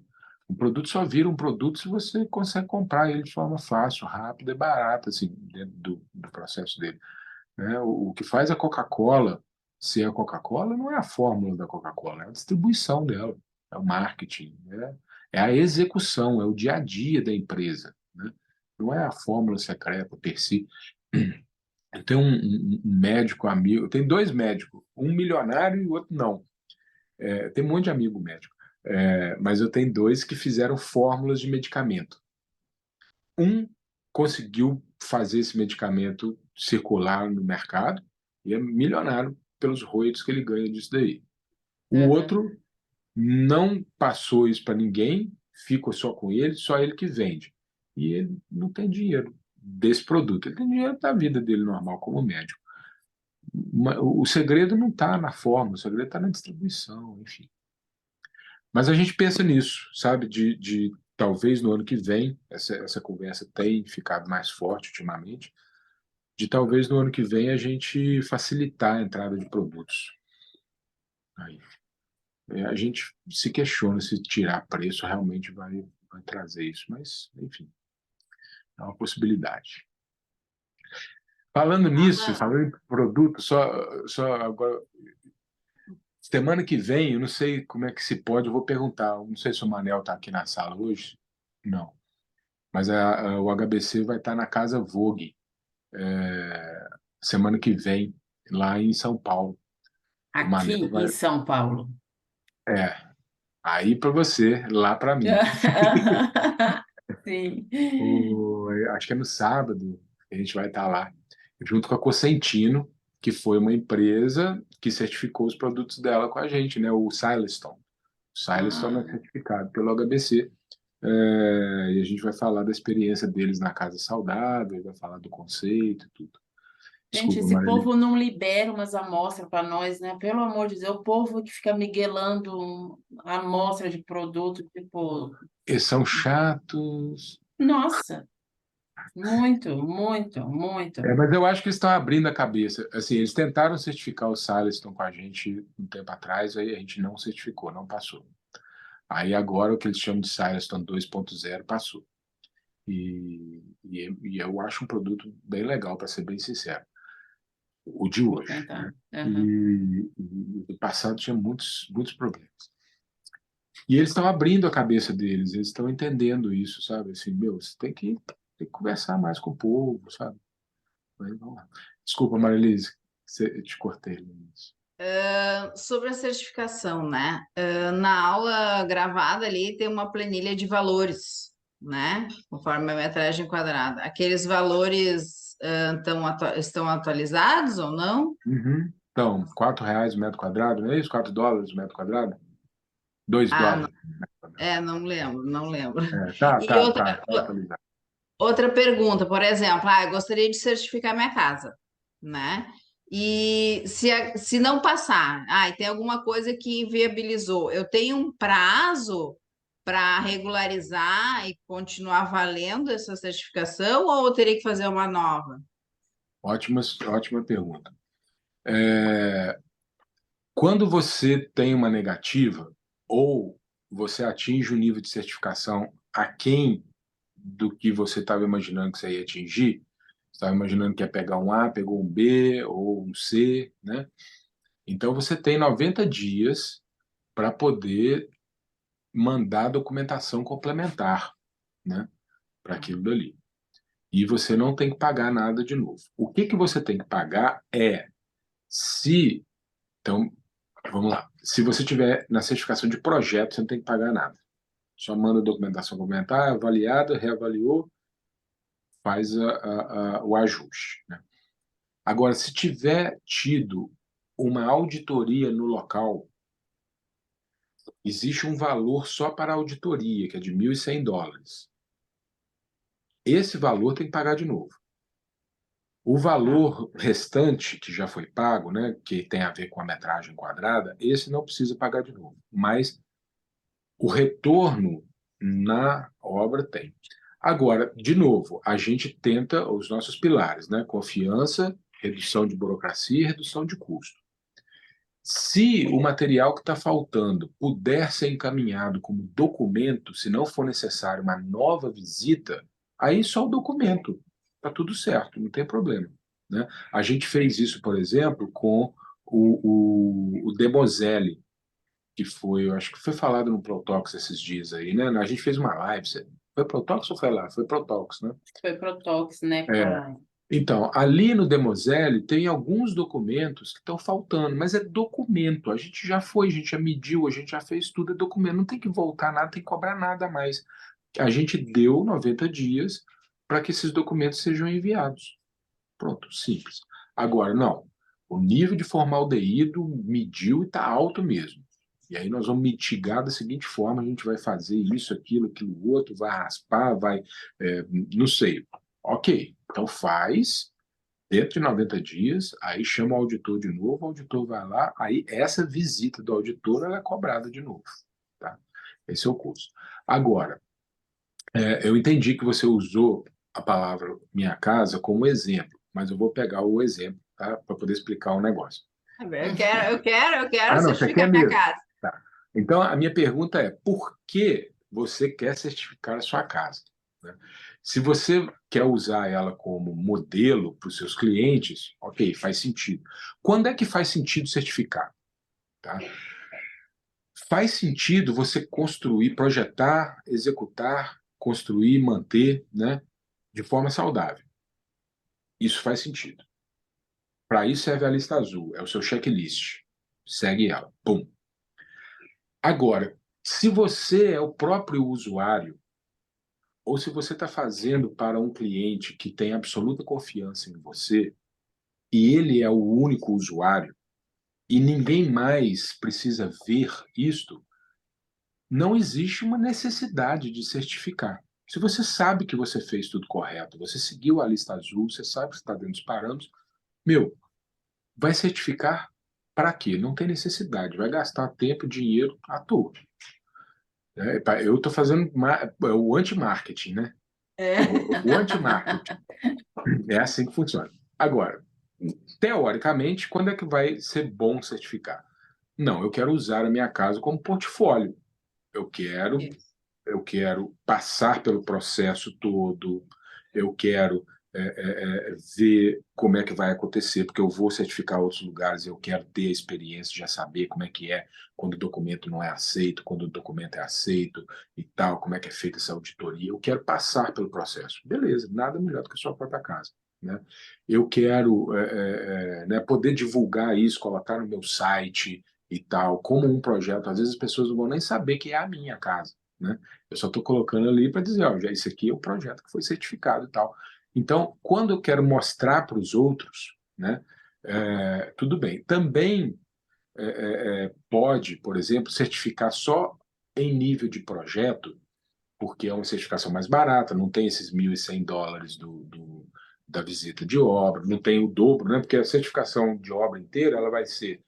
O produto só vira um produto se você consegue comprar ele de forma fácil, rápida e barata, assim, dentro do processo dele, né? O que faz a Coca-Cola ser a Coca-Cola não é a fórmula da Coca-Cola, é a distribuição dela, é o marketing, é a execução, é o dia a dia da empresa, né? Não é a fórmula secreta per si. Eu tenho um médico amigo, eu tenho dois médicos, um milionário e o outro não. Tem um monte de amigo médico, mas eu tenho dois que fizeram fórmulas de medicamento. Um conseguiu fazer esse medicamento circular no mercado e é milionário pelos royalties que ele ganha disso daí. O Uhum. outro não passou isso para ninguém, ficou só com ele, só ele que vende. E ele não tem dinheiro desse produto, ele tem dinheiro da vida dele normal como médico. O segredo não está na forma, o segredo está na distribuição, enfim. Mas a gente pensa nisso, sabe? De talvez no ano que vem, essa conversa tem ficado mais forte ultimamente, de talvez no ano que vem a gente facilitar a entrada de produtos. Aí, a gente se questiona se tirar preço realmente vai trazer isso, mas, enfim, é uma possibilidade. Falando nisso, Alan, falando em produto, só agora, semana que vem, eu não sei como é que se pode, eu vou perguntar, eu não sei se o Manel está aqui na sala hoje, não. Mas o HBC vai estar na Casa Vogue, semana que vem, lá em São Paulo. O Aqui Manel em vai. São Paulo. É, aí para você, lá para mim. Sim. Acho que é no sábado, a gente vai estar lá, junto com a Cosentino, que foi uma empresa que certificou os produtos dela com a gente, né? O Silestone. O Silestone é Ah, certificado pelo HBC. E a gente vai falar da experiência deles na Casa Saudável, vai falar do conceito e tudo. Gente, Desculpa, esse Marília. povo não libera umas amostras para nós, né? Pelo amor de Deus, o povo que fica miguelando amostra de produto, tipo, Eles são chatos. nossa, muito, muito, muito. Mas eu acho que eles estão abrindo a cabeça. Assim, eles tentaram certificar o Sileston com a gente um tempo atrás, aí a gente não certificou, não passou. Aí agora o que eles chamam de Sileston 2.0 passou. E eu acho um produto bem legal, para ser bem sincero. O de Vou hoje, tentar. né? Aham. E o passado tinha muitos problemas. E eles estão abrindo a cabeça deles, eles estão entendendo isso, sabe? Assim, meu, você tem que conversar mais com o povo, sabe? Mas vamos lá. Desculpa, Marilise, eu te cortei no início. Sobre a certificação, né? Na aula gravada ali tem uma planilha de valores, né? Conforme a metragem quadrada. Aqueles valores estão atualizados ou não? Uhum. Então, R$ 4 o metro quadrado, não é isso? US$ 4 o metro quadrado? 2 Ah, não, dólares o metro quadrado. não lembro, não lembro. Tá, E tá, outra, tá, tá atualizado. outra pergunta, por exemplo, eu gostaria de certificar minha casa, né? E se não passar, e tem alguma coisa que inviabilizou, eu tenho um prazo para regularizar e continuar valendo essa certificação ou eu teria que fazer uma nova? Ótima pergunta. Quando você tem uma negativa ou você atinge um nível de certificação aquém do que você estava imaginando que você ia atingir, você estava imaginando que ia pegar um A, pegou um B ou um C, né? Então você tem 90 dias para poder mandar documentação complementar, né, para aquilo dali. E você não tem que pagar nada de novo. O que que você tem que pagar se, então, vamos lá. Se você tiver na certificação de projeto, você não tem que pagar nada. Só manda a documentação complementar, avaliada, reavaliou, faz o ajuste, né? Agora, se tiver tido uma auditoria no local, existe um valor só para a auditoria, que é de US$ 1.100. Esse valor tem que pagar de novo. O Tá. valor restante, que já foi pago, né, que tem a ver com a metragem quadrada, esse não precisa pagar de novo. Mas o retorno na obra tem. Agora, de novo, a gente tenta os nossos pilares, né? Confiança, redução de burocracia e redução de custo. Se o material que está faltando puder ser encaminhado como documento, se não for necessário uma nova visita, aí só o documento. Está tudo certo, não tem problema, né? A gente fez isso, por exemplo, com o Demoselle, que foi, eu acho que foi falado no Protox esses dias aí, né? A gente fez uma live. Foi Protox ou foi lá? Foi Protox, né? Foi Protox, né, É. Caroline? Então, ali no Demoselle tem alguns documentos que estão faltando, mas é documento. A gente já foi, a gente já mediu, a gente já fez tudo, é documento. Não tem que voltar nada, tem que cobrar nada a mais. A gente deu 90 dias para que esses documentos sejam enviados. Pronto, simples. Agora, não. O nível de formaldeído mediu e está alto mesmo. E aí nós vamos mitigar da seguinte forma: a gente vai fazer isso, aquilo outro, vai raspar, vai. Não sei. Ok, então faz, dentro de 90 dias, aí chama o auditor de novo, o auditor vai lá, aí essa visita do auditor ela é cobrada de novo. Tá? Esse é o custo. Agora, eu entendi que você usou a palavra minha casa como exemplo, mas eu vou pegar o exemplo, tá, para poder explicar o negócio. Eu quero Não, você quer certificar minha mesmo? casa. Tá. Então, a minha pergunta é: por que você quer certificar a sua casa? Né? Se você quer usar ela como modelo para os seus clientes, ok, faz sentido. Quando é que faz sentido certificar? Tá? Faz sentido você construir, projetar, executar, construir, manter, né, de forma saudável. Isso faz sentido. Para isso serve a lista azul, é o seu checklist. Segue ela. Pum. Agora, se você é o próprio usuário, ou se você está fazendo para um cliente que tem absoluta confiança em você, e ele é o único usuário, e ninguém mais precisa ver isto, não existe uma necessidade de certificar. Se você sabe que você fez tudo correto, você seguiu a lista azul, você sabe que está dentro dos parâmetros, Meu, vai certificar para quê? Não tem necessidade, vai gastar tempo, dinheiro à toa. Eu estou fazendo o anti-marketing, né? É. O anti-marketing. É assim que funciona. Agora, teoricamente, quando é que vai ser bom certificar? Não, eu quero usar a minha casa como portfólio. Eu quero, Isso. eu quero passar pelo processo todo, eu quero ver como é que vai acontecer, porque eu vou certificar outros lugares, eu quero ter a experiência, já saber como é que é quando o documento não é aceito, quando o documento é aceito e tal, como é que é feita essa auditoria. Eu quero passar pelo processo. Beleza, nada melhor do que a sua própria casa. Né? Eu quero né, poder divulgar isso, colocar no meu site e tal, como um projeto. Às vezes as pessoas não vão nem saber que é a minha casa. Né? Eu só estou colocando ali para dizer, ó, já isso aqui é o projeto que foi certificado e tal. Então, quando eu quero mostrar para os outros, né, tudo bem. Também pode, por exemplo, certificar só em nível de projeto, porque é uma certificação mais barata, não tem esses US$ 1.100 da visita de obra, não tem o dobro, né? Porque a certificação de obra inteira ela vai ser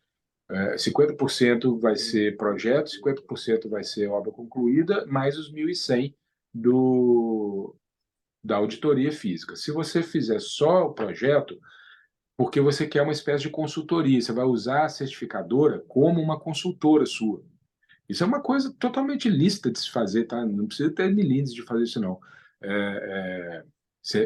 50% vai ser projeto, 50% vai ser obra concluída, mais os 1.100 do, da auditoria física. Se você fizer só o projeto, porque você quer uma espécie de consultoria, você vai usar a certificadora como uma consultora sua. Isso é uma coisa totalmente lícita de se fazer, tá? Não precisa ter milímetros de fazer isso, não.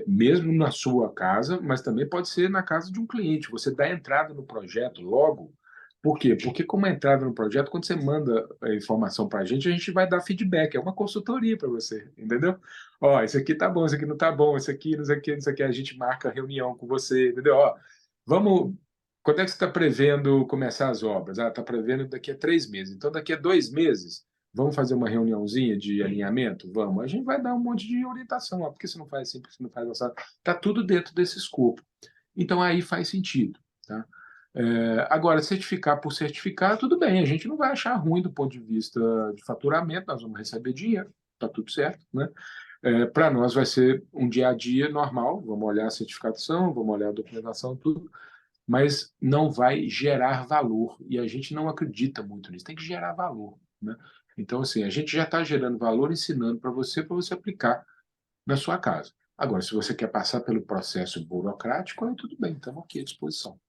Mesmo na sua casa, mas também pode ser na casa de um cliente. Você dá entrada no projeto logo. Por quê? Porque como é entrada no projeto, quando você manda a informação para a gente vai dar feedback. É uma consultoria para você, entendeu? Ó, isso aqui tá bom, isso aqui não tá bom, isso aqui, não sei o que, isso aqui. A gente marca reunião com você, entendeu? Ó, vamos. Quando é que você está prevendo começar as obras? Ah, está prevendo daqui a 3 meses. Então, daqui a 2 meses, vamos fazer uma reuniãozinha de alinhamento? Vamos. A gente vai dar um monte de orientação. Ó, por que você não faz assim? Por que você não faz assim? Está tudo dentro desse escopo. Então, aí faz sentido. Tá? Agora, certificar por certificar, tudo bem. A gente não vai achar ruim do ponto de vista de faturamento. Nós vamos receber dinheiro. Está tudo certo. Né? Para nós vai ser um dia a dia normal. Vamos olhar a certificação, vamos olhar a documentação, tudo, mas não vai gerar valor. E a gente não acredita muito nisso. Tem que gerar valor. Né? Então, assim, a gente já está gerando valor ensinando para você aplicar na sua casa. Agora, se você quer passar pelo processo burocrático, aí tudo bem, estamos aqui à disposição.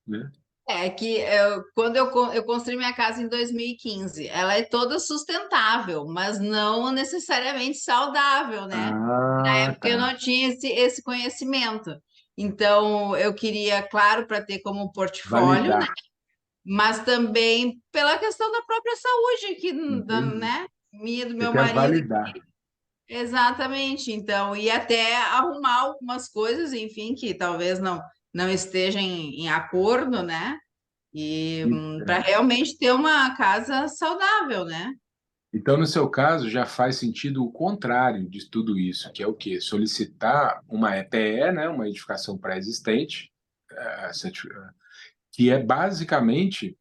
Né? É que quando eu construí minha casa em 2015, ela é toda sustentável, mas não necessariamente saudável, né? Na Ah, época eu tá. não tinha esse conhecimento. Então, eu queria, claro, para ter como portfólio, né? Validar. Mas também pela questão da própria saúde, Entendi. né? Minha e do Você meu quer marido. validar. Exatamente. Então, e até arrumar algumas coisas, enfim, que talvez não estejam em acordo, né? E para realmente ter uma casa saudável, né? Então, no seu caso, já faz sentido o contrário de tudo isso, que é o quê? Solicitar uma EPE, né, uma edificação pré-existente, que é basicamente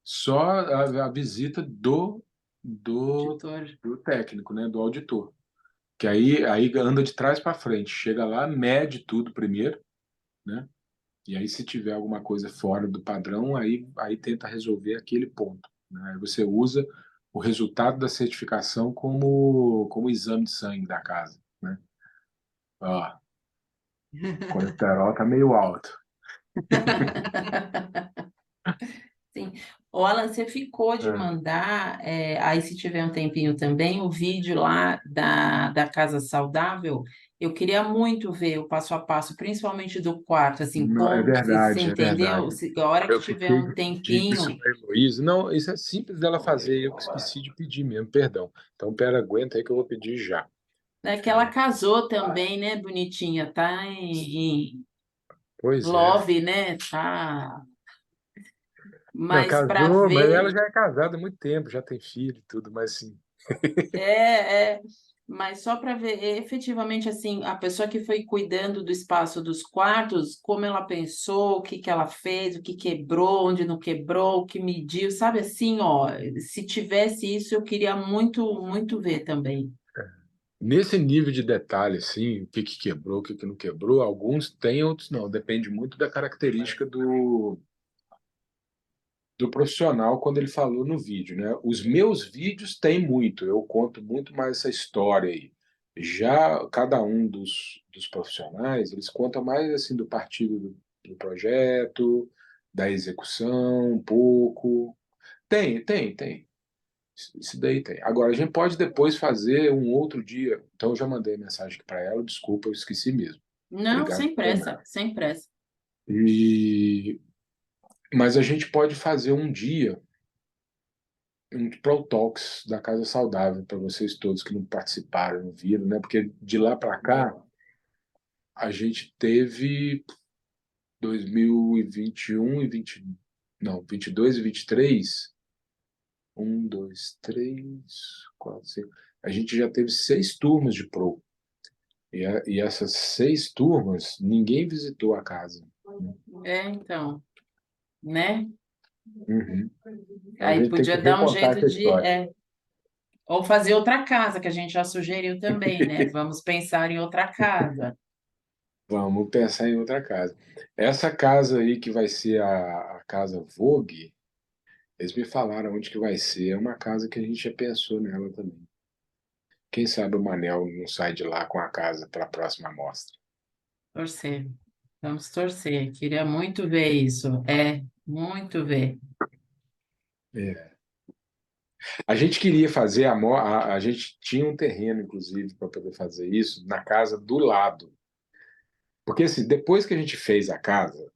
só a visita do, Auditor. do técnico, né, do auditor. Que aí anda de trás para frente, chega lá, mede tudo primeiro, né? E aí, se tiver alguma coisa fora do padrão, aí tenta resolver aquele ponto. Né? Aí você usa o resultado da certificação como exame de sangue da casa. Né? Ó, o colesterol está meio alto. Sim. O Alan, você ficou de É. mandar, aí se tiver um tempinho também, o vídeo lá da Casa Saudável. Eu queria muito ver o passo a passo, principalmente do quarto, assim, Não, é você verdade, é entendeu? verdade. A hora que Eu tiver fiquei um de pedir isso tempinho, para a Heloísa. Não, isso é simples dela fazer, eu que esqueci de pedir mesmo, perdão. Então, pera, aguenta aí que eu vou pedir já. né, que ela É, casou também, né, bonitinha, tá em pois é. love, né, tá, Não, mas para casou, mas ela ver. já é casada há muito tempo, já tem filho e tudo, mas sim. É, mas só para ver efetivamente assim, a pessoa que foi cuidando do espaço dos quartos, como ela pensou, o que que ela fez, o que quebrou, onde não quebrou, o que mediu, sabe assim, ó, se tivesse isso, eu queria muito, muito ver também. nesse nível de detalhe, assim, o que que quebrou, o que que não quebrou, alguns tem, outros não. Depende muito da característica do profissional quando ele falou no vídeo, né? Os meus vídeos têm muito, eu conto muito mais essa história aí. Já cada um dos profissionais, eles contam mais assim do partido do projeto, da execução, um pouco. Tem. Isso daí tem. Agora, a gente pode depois fazer um outro dia. Então, eu já mandei mensagem para ela, desculpa, eu esqueci mesmo. Não, Obrigado sem por pressa, lembrar. sem pressa. E... Mas a gente pode fazer um dia um Pro Talks da Casa Saudável para vocês todos que não participaram, não viram, né? Porque de lá para cá a gente teve 2021 e 20, não, 22 e 23, um, dois, três, quatro, cinco. A gente já teve 6 turmas de Pro. E essas 6 turmas, ninguém visitou a casa. Então, né? Uhum. A Aí gente tem que podia dar um recontar jeito essa de, história. ou fazer outra casa, que a gente já sugeriu também, né? Vamos pensar em outra casa. Vamos pensar em outra casa. Essa casa aí que vai ser a casa Vogue, eles me falaram onde que vai ser. É uma casa que a gente já pensou nela também. Quem sabe o Manel não sai de lá com a casa para a próxima amostra. Torcer. Vamos torcer. Queria muito ver isso. Muito ver. É. A gente queria fazer a gente tinha um terreno, inclusive, para poder fazer isso na casa do lado. Porque assim, depois que a gente fez a casa,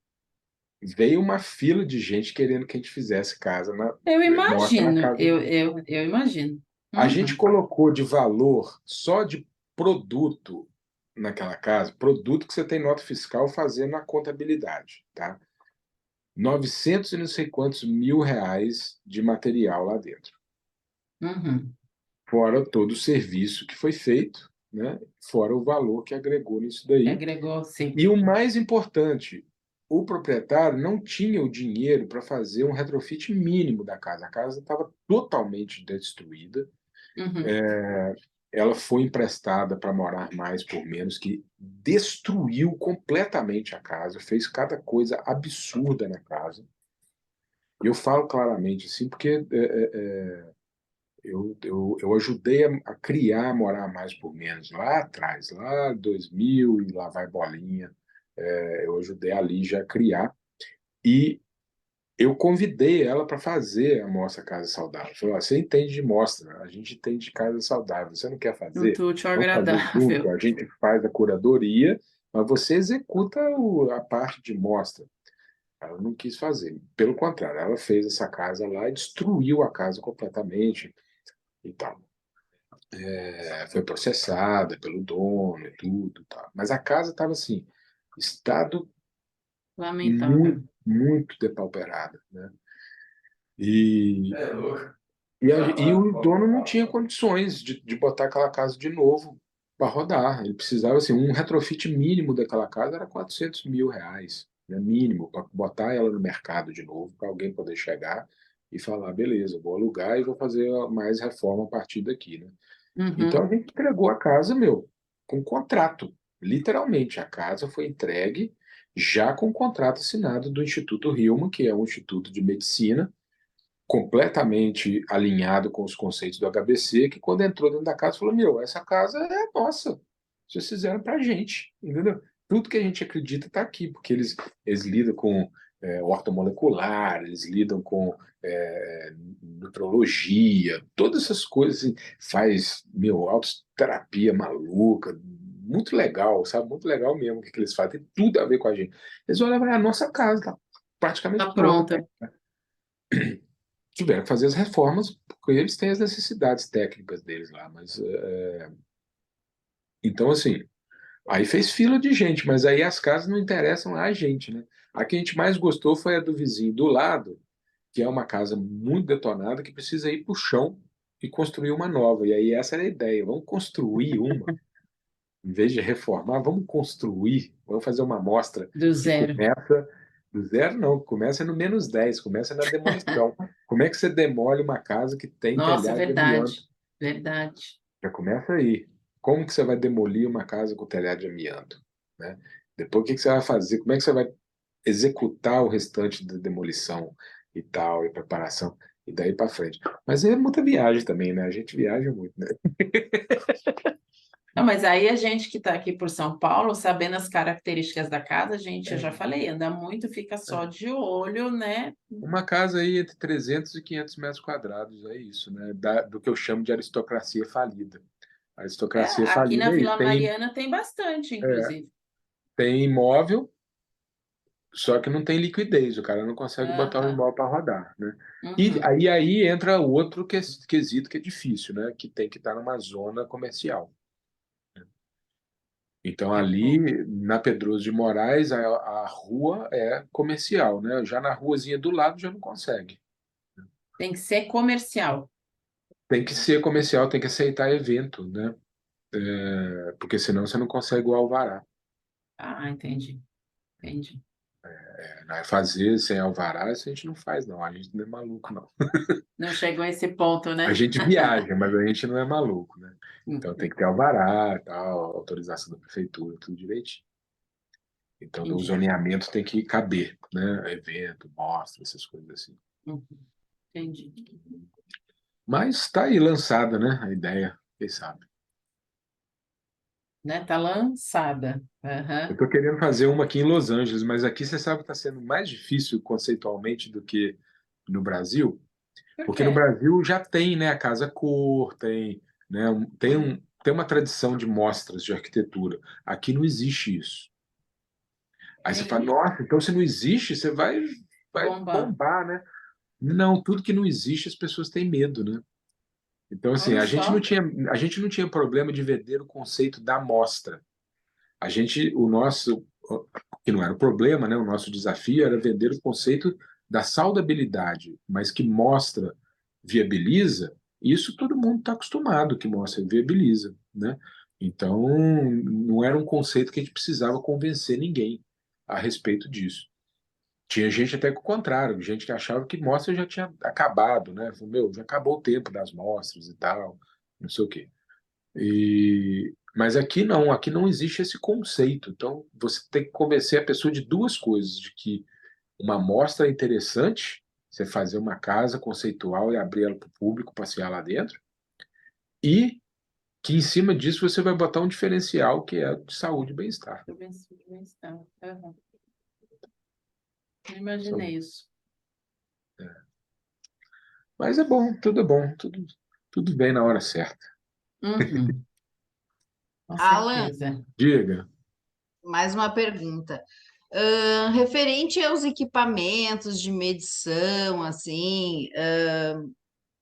veio uma fila de gente querendo que a gente fizesse Eu mostra na imagino, casa. eu imagino. A gente Uhum, colocou de valor só de produto naquela casa, produto que você tem nota fiscal fazendo a contabilidade, tá? 900 e não sei quantos mil reais de material lá dentro. uhum. Fora todo o serviço que foi feito, né? Fora o valor que agregou nisso daí. Agregou, sim. E o mais importante, o proprietário não tinha o dinheiro para fazer um retrofit mínimo da casa. A casa estava totalmente destruída. Uhum. Ela foi emprestada para morar mais por menos, que destruiu completamente a casa, fez cada coisa absurda na casa. E eu falo claramente assim, porque eu ajudei a criar Morar Mais por Menos lá atrás, lá 2000 e lá vai bolinha. Eu ajudei a Lígia a criar. E eu convidei ela para fazer a Mostra Casa Saudável. Falei, ó, você entende de mostra, a gente entende de casa saudável. Você não quer fazer? Muito útil, Vamos fazer junto, agradável. a gente faz a curadoria, mas você executa a parte de mostra. Ela não quis fazer. Pelo contrário, ela fez essa casa lá e destruiu a casa completamente e tal. Foi processada pelo dono e tudo, e tal. Mas a casa estava assim, estado Lamentável. muito depauperada, né? E e o dono não tinha condições de botar aquela casa de novo para rodar. Ele precisava, assim, um retrofit mínimo daquela casa era 400 mil reais, né, mínimo, para botar ela no mercado de novo, para alguém poder chegar e falar, beleza, vou alugar e vou fazer mais reforma a partir daqui, né? Então Uhum. a gente entregou a casa, meu, com contrato. Literalmente, a casa foi entregue já com contrato assinado do Instituto Hillman, que é um instituto de medicina, completamente alinhado com os conceitos do HBC, que quando entrou dentro da casa falou, meu, essa casa é nossa, vocês fizeram para a gente, entendeu? Tudo que a gente acredita está aqui, porque eles lidam com ortomolecular, eles lidam com nutrologia, todas essas coisas, assim, faz, meu, autoterapia maluca, muito legal, sabe? Muito legal mesmo o que eles fazem, tem tudo a ver com a gente. Eles olham, a nossa casa tá praticamente Tá pronta, pronta. tiveram que fazer as reformas, porque eles têm as necessidades técnicas deles lá, mas então assim, aí fez fila de gente, mas aí as casas não interessam a gente, né? A que a gente mais gostou foi a do vizinho do lado, que é uma casa muito detonada que precisa ir para o chão e construir uma nova. E aí essa era a ideia, vamos construir uma, em vez de reformar, vamos construir, vamos fazer uma amostra Do que zero. começa do zero, não, começa no -10, começa na demolição. Como é que você demole uma casa que tem Nossa, telhado de amianto? verdade. Verdade. Já começa aí. como que você vai demolir uma casa com telhado de amianto, né? Depois, o que que você vai fazer? Como é que você vai executar o restante da demolição e tal, e preparação, e daí para frente. Mas é muita viagem também, né? A gente viaja muito, né? Não, mas aí a gente que está aqui por São Paulo, sabendo as características da casa, gente, eu já falei, anda muito, fica só de olho, né? Uma casa aí entre 300 e 500 metros quadrados, é isso, né? Do que eu chamo de aristocracia falida. A É, aristocracia aqui na falida é isso. Vila Mariana tem bastante, inclusive. Tem imóvel, só que não tem liquidez, o cara não consegue botar o Aham, imóvel para rodar, né? E uhum, aí entra o outro quesito que é difícil, né? Que tem que estar numa zona comercial. Então, ali uhum. na Pedroso de Moraes, a rua é comercial, né? Já na ruazinha do lado já não consegue. Tem que ser comercial. Tem que ser comercial, tem que aceitar evento, né? Porque senão você não consegue o alvará. Ah, entendi, entendi. Né? Fazer sem alvará, isso a gente não faz, não. A gente não é maluco, não. Não chegou a esse ponto, A né? gente viaja, mas a gente não é maluco, né? Então tem Uhum, que ter alvará, tal, autorização da prefeitura, tudo direitinho. Então o entendi. zoneamento tem que caber, né? Evento, mostra, essas coisas assim. Uhum, entendi. Mas está aí lançada, né? A ideia, quem sabe. Né? Tá lançada. Eu Aham. estou querendo fazer uma aqui em Los Angeles, mas aqui você sabe que está sendo mais difícil conceitualmente do que no Brasil, Por porque no quê? Brasil já tem, né, a casa cor, tem, né, tem uma tradição de mostras de arquitetura. Aqui não existe isso. Aí você fala, Tem nossa, então se não existe, você vai bomba. bombar, né? Não, tudo que não existe as pessoas têm medo, né? Então, assim, Olha só. a gente não tinha problema de vender o conceito da mostra. A gente, o nosso, que não era o problema, né? O nosso desafio era vender o conceito da saudabilidade, mas que mostra, viabiliza, isso todo mundo está acostumado, que mostra e viabiliza, né? Então, não era um conceito que a gente precisava convencer ninguém a respeito disso. Tinha gente até que o contrário, gente que achava que mostra já tinha acabado, né? Falou, meu, já acabou o tempo das mostras e tal, não sei o quê. Mas aqui não existe esse conceito. Então, você tem que convencer a pessoa de duas coisas: de que uma amostra é interessante, você fazer uma casa conceitual e abrir ela para o público, passear lá dentro, e que em cima disso você vai botar um diferencial que é de saúde e bem-estar. Bem-estar. Aham. Não imaginei São- isso. Mas é bom, tudo bem na hora certa. Uhum, com Alan, certeza. Diga. mais uma pergunta. Referente aos equipamentos de medição, assim,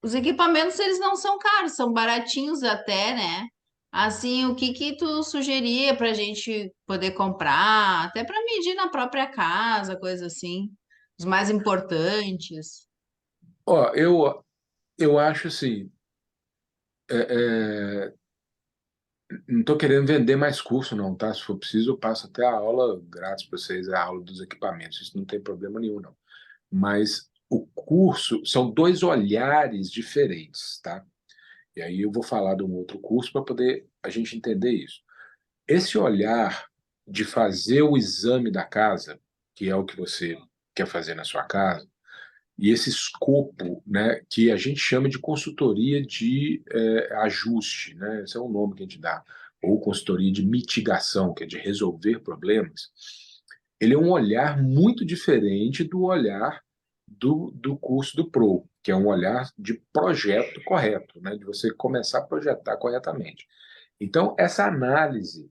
os equipamentos eles não são caros, são baratinhos até, né? Assim, o que que tu sugeria para a gente poder comprar, até para medir na própria casa, coisa assim, os mais importantes. Ó, eu acho assim, é, é, não estou querendo vender mais curso, não, tá? Se for preciso, eu passo até a aula grátis para vocês, a aula dos equipamentos. Isso não tem problema nenhum, não. Mas o curso são dois olhares diferentes, tá? E aí eu vou falar de um outro curso para poder a gente entender isso. Esse olhar de fazer o exame da casa, que é o que você quer fazer na sua casa, e esse escopo, né, que a gente chama de consultoria de ajuste, né, esse é o nome que a gente dá, ou consultoria de mitigação, que é de resolver problemas, ele é um olhar muito diferente do olhar do curso do Pro, que é um olhar de projeto correto, né, de você começar a projetar corretamente. Então, essa análise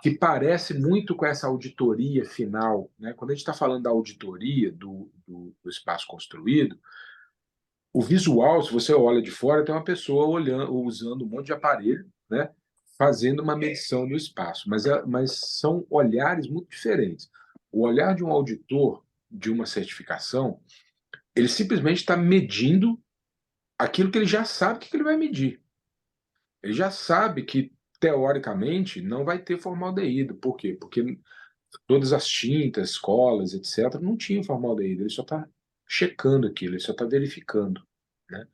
que parece muito com essa auditoria final, né? Quando a gente está falando da auditoria do espaço construído, o visual, se você olha de fora, tem uma pessoa olhando, usando um monte de aparelho, né? Fazendo uma medição do espaço, mas são olhares muito diferentes. O olhar de um auditor de uma certificação, ele simplesmente está medindo aquilo que ele já sabe que ele vai medir. Ele já sabe que, teoricamente, não vai ter formaldeído. Por quê? Porque todas as tintas, colas, etc., não tinham formaldeído. Ele só está checando aquilo, ele só está verificando, né?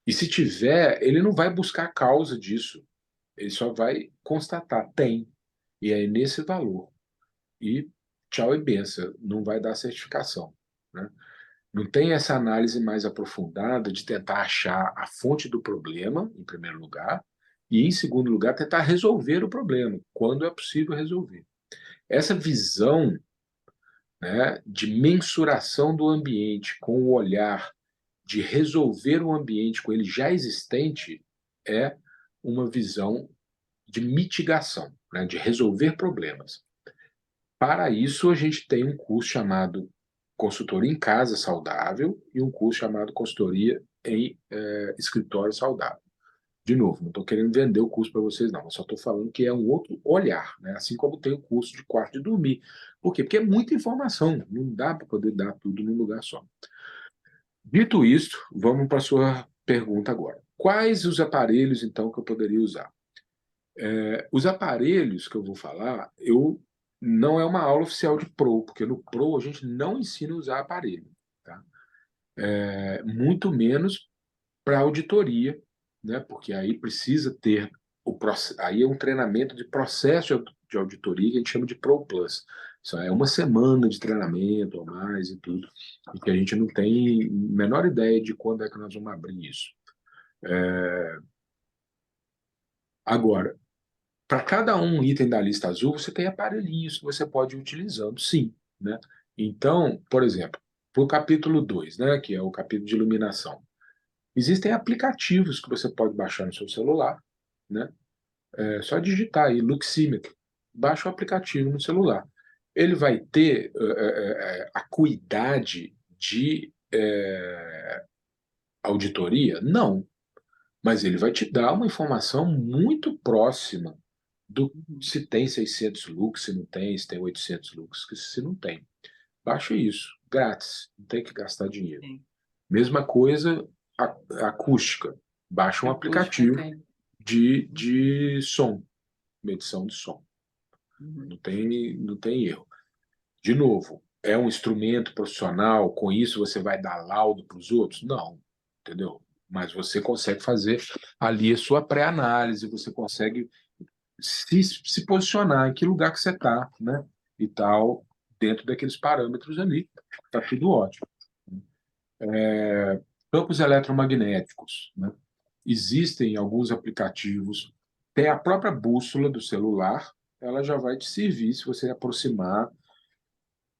E se tiver, ele não vai buscar a causa disso. Ele só vai constatar, tem, e é nesse valor. E tchau e benção, não vai dar certificação, né? Não tem essa análise mais aprofundada de tentar achar a fonte do problema, em primeiro lugar, e, em segundo lugar, tentar resolver o problema, quando é possível resolver. Essa visão, né, de mensuração do ambiente com o olhar de resolver o ambiente com ele já existente é uma visão de mitigação, né, de resolver problemas. Para isso, a gente tem um curso chamado Consultoria em Casa Saudável e um curso chamado Consultoria em Escritório Saudável. De novo, não estou querendo vender o curso para vocês, não. Eu só estou falando que é um outro olhar, né? Assim como tem o curso de quarto de dormir. Por quê? Porque é muita informação, não dá para poder dar tudo num lugar só. Dito isto, vamos para a sua pergunta agora. Quais os aparelhos, então, que eu poderia usar? Os aparelhos que eu vou falar, não é uma aula oficial de Pro, porque no Pro a gente não ensina a usar aparelho, tá? Muito menos para auditoria, né? Porque aí precisa ter aí é um treinamento de processo de auditoria que a gente chama de Pro Plus. Isso é uma semana de treinamento ou mais e tudo, e que a gente não tem a menor ideia de quando é que nós vamos abrir isso. Agora, para cada um item da lista azul, você tem aparelhinhos que você pode ir utilizando, sim, né? Então, por exemplo, para o capítulo 2, né, que é o capítulo de iluminação, existem aplicativos que você pode baixar no seu celular, né? É só digitar aí Luximeter, baixa o aplicativo no celular. Ele vai ter acuidade de auditoria? Não, mas ele vai te dar uma informação muito próxima do se tem 600 lux, se não tem, se tem 800 lux, se não tem. Baixa isso, grátis, não tem que gastar dinheiro. Sim. Mesma coisa, acústica. Baixa um aplicativo de som, medição de som. Não tem erro. De novo, é um instrumento profissional, com isso você vai dar laudo para os outros? Não, entendeu? Mas você consegue fazer ali a sua pré-análise, você consegue se posicionar em que lugar que você está, né? E tal, dentro daqueles parâmetros ali, está tudo ótimo. Campos eletromagnéticos, né? Existem alguns aplicativos, tem a própria bússola do celular, ela já vai te servir, se você aproximar,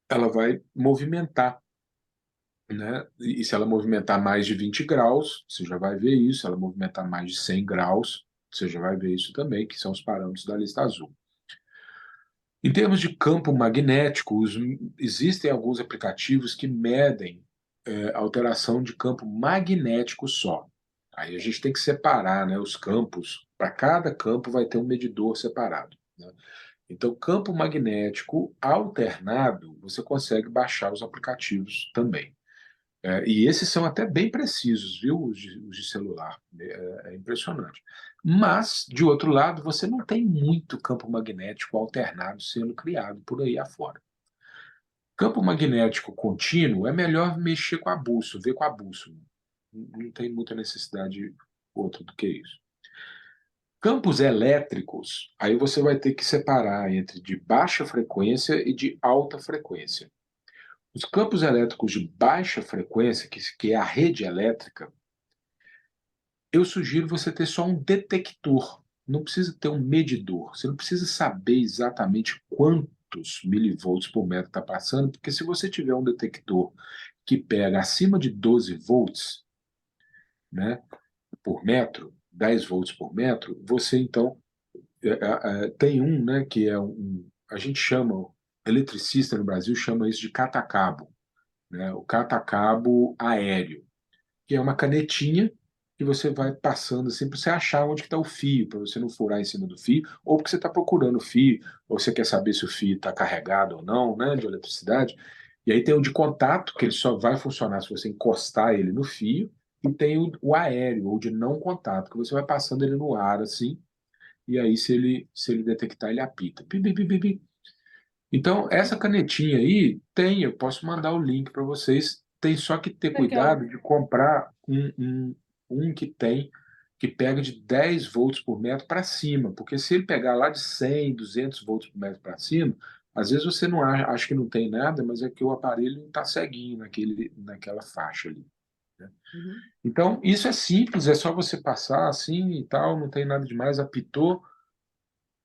ela vai movimentar, né? E se ela movimentar mais de 20 graus, você já vai ver isso, se ela movimentar mais de 100 graus, você já vai ver isso também, que são os parâmetros da lista azul. Em termos de campo magnético, existem alguns aplicativos que medem alteração de campo magnético só. Aí a gente tem que separar, né, os campos. Para cada campo vai ter um medidor separado, né? Então, campo magnético alternado, você consegue baixar os aplicativos também. E esses são até bem precisos, viu? Os de celular. É impressionante. Mas, de outro lado, você não tem muito campo magnético alternado sendo criado por aí afora. Campo magnético contínuo é melhor mexer com a bússola, ver com a bússola. Não tem muita necessidade outra do que isso. Campos elétricos, aí você vai ter que separar entre de baixa frequência e de alta frequência. Os campos elétricos de baixa frequência, que é a rede elétrica, eu sugiro você ter só um detector. Não precisa ter um medidor. Você não precisa saber exatamente quantos milivolts por metro está passando, porque se você tiver um detector que pega acima de 12 volts, né, por metro, 10 volts por metro, você então tem um, né, que é a gente chama, eletricista no Brasil chama isso de catacabo, né, o catacabo aéreo, que é uma canetinha que você vai passando assim para você achar onde está o fio, para você não furar em cima do fio, ou porque você está procurando o fio, ou você quer saber se o fio está carregado ou não, né, de eletricidade. E aí tem o de contato, que ele só vai funcionar se você encostar ele no fio, e tem o aéreo, ou de não contato, que você vai passando ele no ar assim, e aí se ele detectar, ele apita. Pi, pi, pi, pi, pi. Então, essa canetinha aí tem, eu posso mandar o link para vocês. Tem só que ter Legal. cuidado de comprar um que tem que pega de 10 volts por metro para cima, porque se ele pegar lá de 100, 200 volts por metro para cima, às vezes você não acha que não tem nada, mas é que o aparelho está ceguinho naquela faixa ali, né? Uhum. Então, isso é simples, é só você passar assim e tal, não tem nada demais, apitou,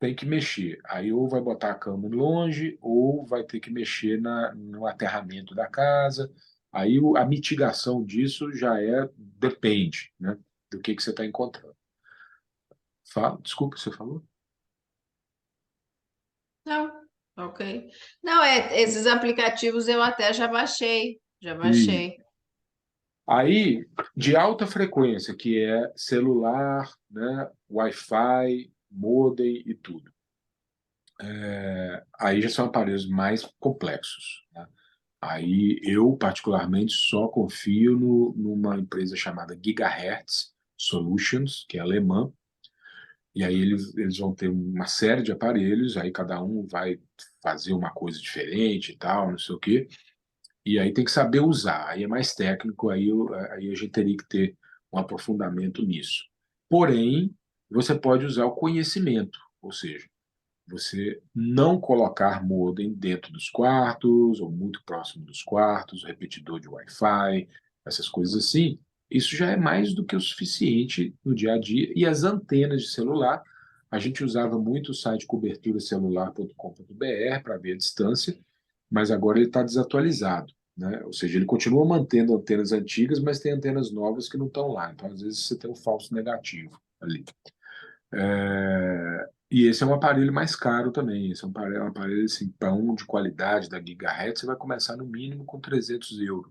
tem que mexer. Aí ou vai botar a cama longe, ou vai ter que mexer no aterramento da casa. Aí a mitigação disso depende, né, do que você está encontrando. Desculpa, você falou? Não, ok. Não, esses aplicativos eu até já baixei, já E baixei. aí, de alta frequência, que é celular, né, Wi-Fi, modem e tudo. Aí já são aparelhos mais complexos, né? Aí eu, particularmente, só confio numa empresa chamada Gigahertz Solutions, que é alemã, e aí eles vão ter uma série de aparelhos, aí cada um vai fazer uma coisa diferente e tal, não sei o quê, e aí tem que saber usar, aí é mais técnico, aí a gente teria que ter um aprofundamento nisso. Porém, você pode usar o conhecimento, ou seja, você não colocar modem dentro dos quartos ou muito próximo dos quartos, repetidor de Wi-Fi, essas coisas assim, isso já é mais do que o suficiente no dia a dia. E as antenas de celular, a gente usava muito o site coberturacelular.com.br para ver a distância, mas agora ele está desatualizado, né? Ou seja, ele continua mantendo antenas antigas, mas tem antenas novas que não estão lá. Então, às vezes, você tem um falso negativo ali. E esse é um aparelho mais caro também. Esse é um aparelho assim, para um de qualidade da Gigahertz, você vai começar no mínimo com 300 euros.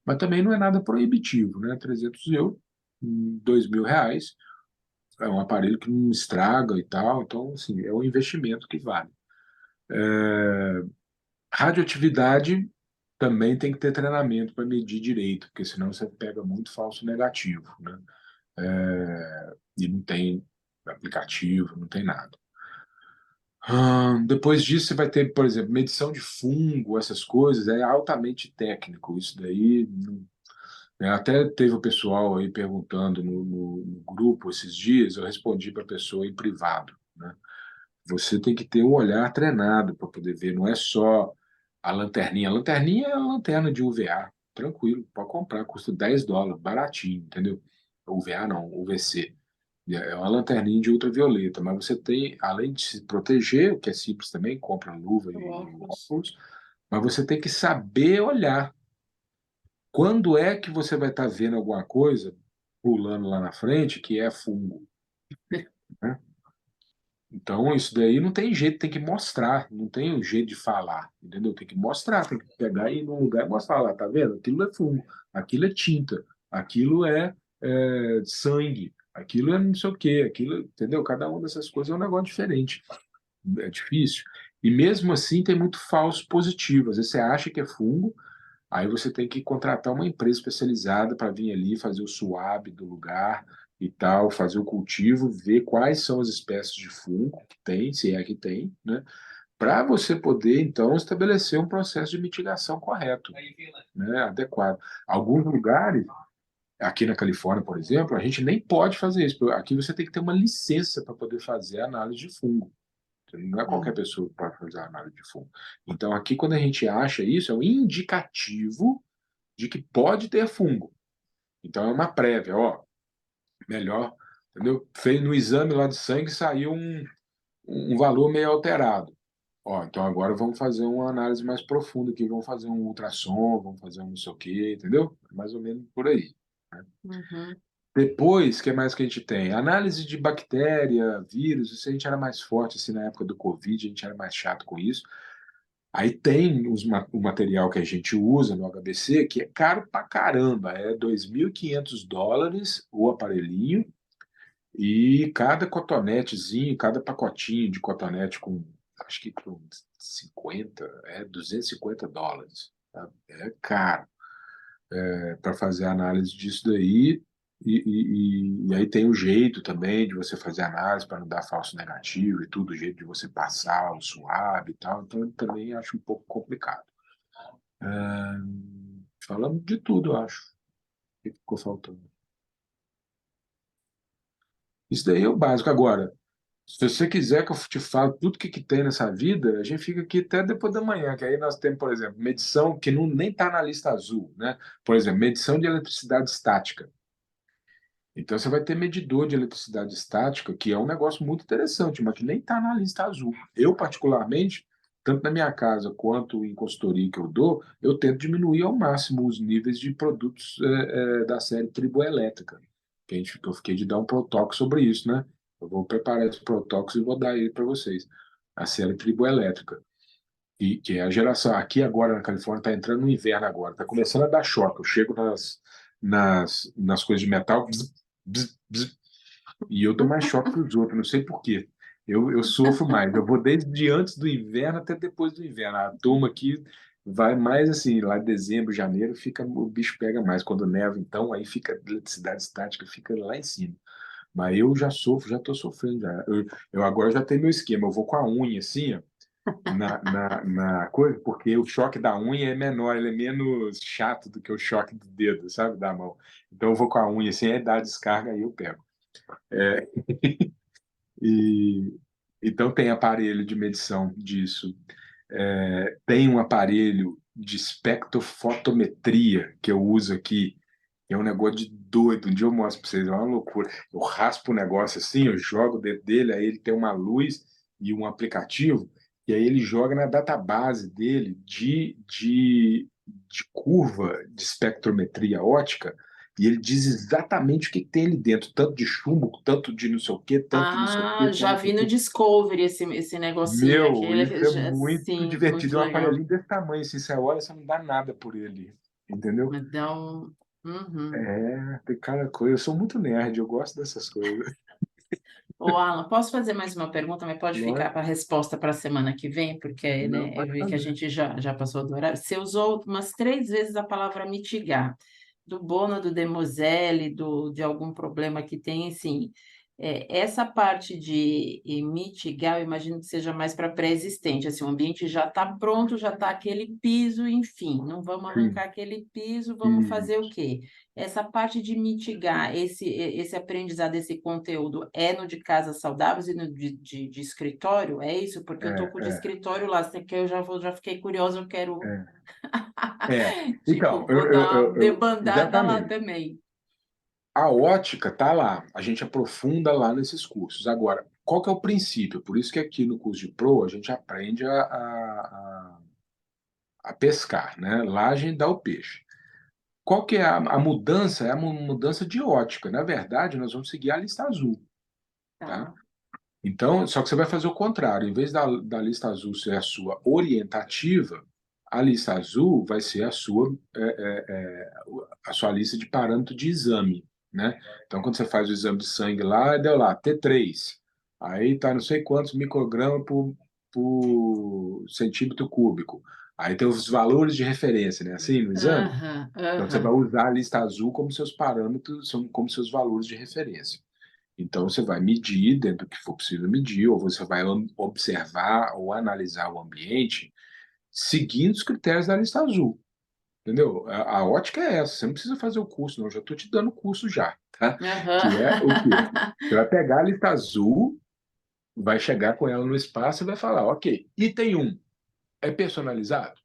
Mas também não é nada proibitivo, né? 300 euros, R$ 2.000, é um aparelho que não estraga e tal. Então, assim, é um investimento que vale. Radioatividade também tem que ter treinamento para medir direito, porque senão você pega muito falso negativo, né? E não tem aplicativo, não tem nada. Depois disso, você vai ter, por exemplo, medição de fungo, essas coisas, é altamente técnico. Isso daí, né, até teve o pessoal aí perguntando no grupo esses dias, eu respondi para a pessoa em privado, né? Você tem que ter um olhar treinado para poder ver, não é só a lanterninha. A lanterninha é a lanterna de UVA, tranquilo, pode comprar, custa US$ 10, baratinho, entendeu? UVA não, UVC. É uma lanterninha de ultravioleta, mas você tem, além de se proteger, o que é simples também, compra luva O e óculos. óculos, mas você tem que saber olhar. Quando é que você vai estar vendo alguma coisa pulando lá na frente que é fungo, né? Então, isso daí não tem jeito, tem que mostrar, não tem um jeito de falar, entendeu? Tem que mostrar, tem que pegar e ir num lugar e mostrar lá, tá vendo? Aquilo é fumo, aquilo é tinta, aquilo é sangue, aquilo é não sei o quê, aquilo, entendeu? Cada uma dessas coisas é um negócio diferente, é difícil. E mesmo assim tem muito falso positivo. Às vezes você acha que é fungo, aí você tem que contratar uma empresa especializada para vir ali fazer o swab do lugar e tal, fazer o cultivo, ver quais são as espécies de fungo que tem, se é que tem, né? Para você poder, então, estabelecer um processo de mitigação correto, né? Adequado. Alguns lugares, aqui na Califórnia, por exemplo, a gente nem pode fazer isso. Aqui você tem que ter uma licença para poder fazer análise de fungo. Não é qualquer Hum. pessoa que pode fazer análise de fungo. Então, aqui, quando a gente acha isso, é um indicativo de que pode ter fungo. Então é uma prévia, ó, melhor, entendeu? Fez no exame lá de sangue saiu um valor meio alterado. Ó, então agora vamos fazer uma análise mais profunda aqui, vamos fazer um ultrassom, vamos fazer um não sei o quê, entendeu? Mais ou menos por aí. Uhum. Depois, o que mais que a gente tem? Análise de bactéria, vírus, isso a gente era mais forte assim na época do Covid, a gente era mais chato com isso. Aí tem o material que a gente usa no HBC, que é caro pra caramba, é US$ 2.500 o aparelhinho, e cada cotonetezinho, cada pacotinho de cotonete com, acho que com 50, US$ 250, tá? É caro para fazer a análise disso daí, e aí tem o jeito também de você fazer análise para não dar falso negativo e tudo, o jeito de você passar o suave e tal, então eu também acho um pouco complicado. Falamos de tudo, eu acho. O que ficou faltando? Isso daí é o básico. Agora, se você quiser que eu te fale tudo que tem nessa vida, a gente fica aqui até depois da manhã, que aí nós temos, por exemplo, medição que não, nem está na lista azul, né? Por exemplo, medição de eletricidade estática. Então você vai ter medidor de eletricidade estática, que é um negócio muito interessante, mas que nem está na lista azul. Eu, particularmente, tanto na minha casa quanto em consultoria que eu dou, eu tento diminuir ao máximo os níveis de produtos da série triboelétrica. Que eu fiquei de dar um protótipo sobre isso, né? Eu vou preparar esse protótipo e vou dar ele para vocês. A série triboelétrica. E que é a geração. Aqui agora na Califórnia está entrando no inverno agora, está começando a dar choque. Eu chego nas coisas de metal, bzz, bzz, bzz, e eu dou mais choque que os outros, não sei por quê. Eu sofro mais. Eu vou desde antes do inverno até depois do inverno. A turma aqui vai mais assim, lá em dezembro, janeiro, fica, o bicho pega mais. Quando neva, então, aí fica a eletricidade estática, fica lá em cima. Mas eu já sofro, já estou sofrendo já. Eu agora já tenho meu esquema. Eu vou com a unha assim, ó, na coisa, porque o choque da unha é menor, ele é menos chato do que o choque do dedo, sabe, da mão. Então eu vou com a unha assim, aí dá a descarga, aí eu pego. É, e então tem aparelho de medição disso. Tem um aparelho de espectrofotometria que eu uso aqui, que é um negócio de doido. Um dia eu mostro para vocês, é uma loucura. Eu raspo o negócio assim, eu jogo o dedo dele, aí ele tem uma luz e um aplicativo, e aí ele joga na database dele de curva de espectrometria ótica, e ele diz exatamente o que tem ali dentro, tanto de chumbo, tanto de não sei o quê, tanto de não sei o quê, Ah, tanto já não sei vi o no quê. Discovery esse negocinho, Meu, aquele, isso é muito sim, divertido. muito É um legal. aparelhinho desse tamanho, assim, você olha, você não dá nada por ele, entendeu? Mas dá um... Uhum. Tem cada coisa. Eu sou muito nerd, eu gosto dessas coisas. Ô, Alan, posso fazer mais uma pergunta, mas pode ficar para Lógico. a resposta para a semana que vem, porque, Não, né, eu pode vi que a fazer. gente já passou do horário. Você usou umas 3 vezes a palavra mitigar, do Bono, do Demoselle, de algum problema que tem, assim, essa parte de mitigar, eu imagino que seja mais para pré-existente, assim, o ambiente já está pronto, já está aquele piso, enfim, não vamos Sim. arrancar aquele piso, vamos fazer o Isso. quê? Essa parte de mitigar esse aprendizado, esse conteúdo é no de casas saudáveis e no de escritório? É isso? Porque É, eu tô com o de é, escritório lá, que eu já fiquei curiosa, eu quero, é. tipo, Então, vou dar uma debandada lá exatamente. também. A ótica tá lá. A gente aprofunda lá nesses cursos. Agora, qual que é o princípio? Por isso que aqui no curso de Pro a gente aprende a pescar, né? Lá a gente dá o peixe. Qual que é a mudança? É a mudança de ótica. Na verdade, nós vamos seguir a lista azul, tá? Tá. Então, só que você vai fazer o contrário. Em vez da lista azul ser a sua orientativa, a lista azul vai ser a sua lista de parâmetro de exame, né? Então, quando você faz o exame de sangue lá, deu lá T3. Aí tá não sei quantos microgramas por centímetro cúbico. Aí tem os valores de referência, né? Assim, no exame. Aham, Então, você vai aham. usar a lista azul como seus parâmetros, são como seus valores de referência. Então, você vai medir dentro do que for possível medir, ou você vai observar ou analisar o ambiente seguindo os critérios da lista azul. Entendeu? A ótica é essa. Você não precisa fazer o curso, não. Eu já estou te dando o curso já, tá? Que é o quê? Aham. Você vai pegar a lista azul, vai chegar com ela no espaço e vai falar, ok, item um é personalizado?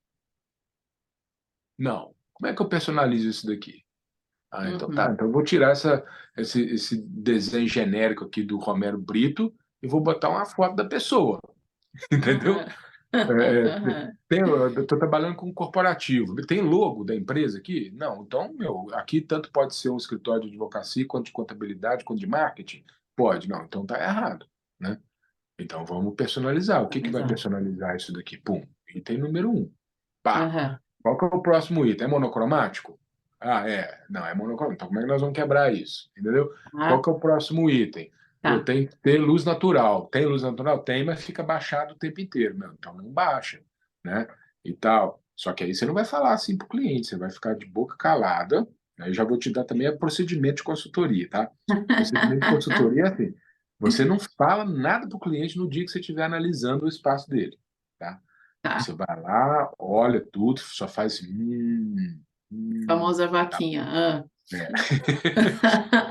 Não. Como é que eu personalizo isso daqui? Ah, então tá. Uhum. Então eu vou tirar esse desenho genérico aqui do Romero Brito e vou botar uma foto da pessoa, entendeu? Aham. É, Aham. eu estou trabalhando com corporativo. Tem logo da empresa aqui? Não. Então, meu, aqui tanto pode ser um escritório de advocacia, quanto de contabilidade, quanto de marketing? Pode. Não, então tá errado, né? Então vamos personalizar. O que que vai Exato. personalizar isso daqui? Pum, item número um. Pá. Aham. Qual que é o próximo item? É monocromático? Ah, é. Não, é monocromático. Então como é que nós vamos quebrar isso? Entendeu? Qual Ah, que é o próximo item? Pô, tá. tem que ter luz natural. Tem luz natural? Tem, mas fica baixado o tempo inteiro. Não, então não baixa, né? E tal. Só que aí você não vai falar assim para o cliente, você vai ficar de boca calada. Aí eu já vou te dar também o procedimento de consultoria, tá? Procedimento de consultoria é assim: você não fala nada para o cliente no dia que você estiver analisando o espaço dele, tá? Tá. Você vai lá, olha tudo, só faz. Hum, Famosa tá, vaquinha. Ah. É,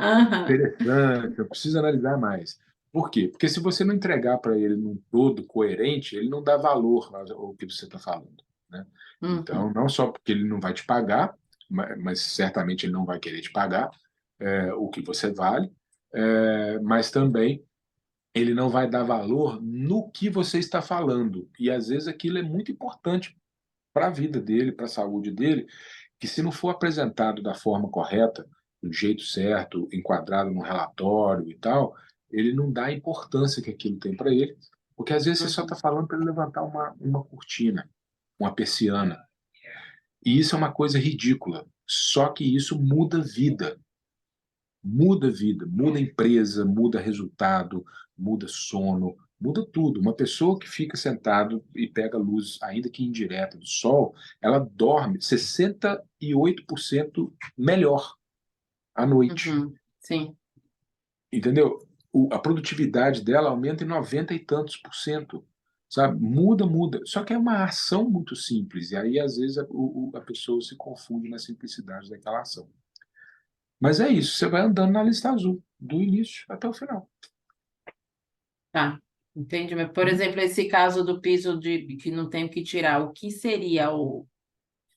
Aham. interessante, eu preciso analisar mais. Por quê? Porque se você não entregar para ele num todo coerente, ele não dá valor ao que você está falando, né? Então, Uhum. não só porque ele não vai te pagar, mas certamente ele não vai querer te pagar o que você vale, mas também ele não vai dar valor no que você está falando. E às vezes aquilo é muito importante para a vida dele, para a saúde dele, que se não for apresentado da forma correta, do jeito certo, enquadrado no relatório e tal, ele não dá a importância que aquilo tem para ele, porque às vezes você só está Uhum. falando para ele levantar uma cortina, uma persiana. E isso é uma coisa ridícula. Só que isso muda vida, muda empresa, muda resultado, muda sono, muda tudo. Uma pessoa que fica sentado e pega luz, ainda que indireta, do sol, ela dorme 68% melhor à noite, Uhum. Sim. entendeu? A produtividade dela aumenta em 90 e tantos por cento, sabe? Muda, muda. Só que é uma ação muito simples, e aí às vezes a pessoa se confunde na simplicidade daquela ação. Mas é isso, você vai andando na lista azul, do início até o final. Tá. Entendi. Mas, por Uhum. exemplo, esse caso do piso de que não tem o que tirar, o que seria o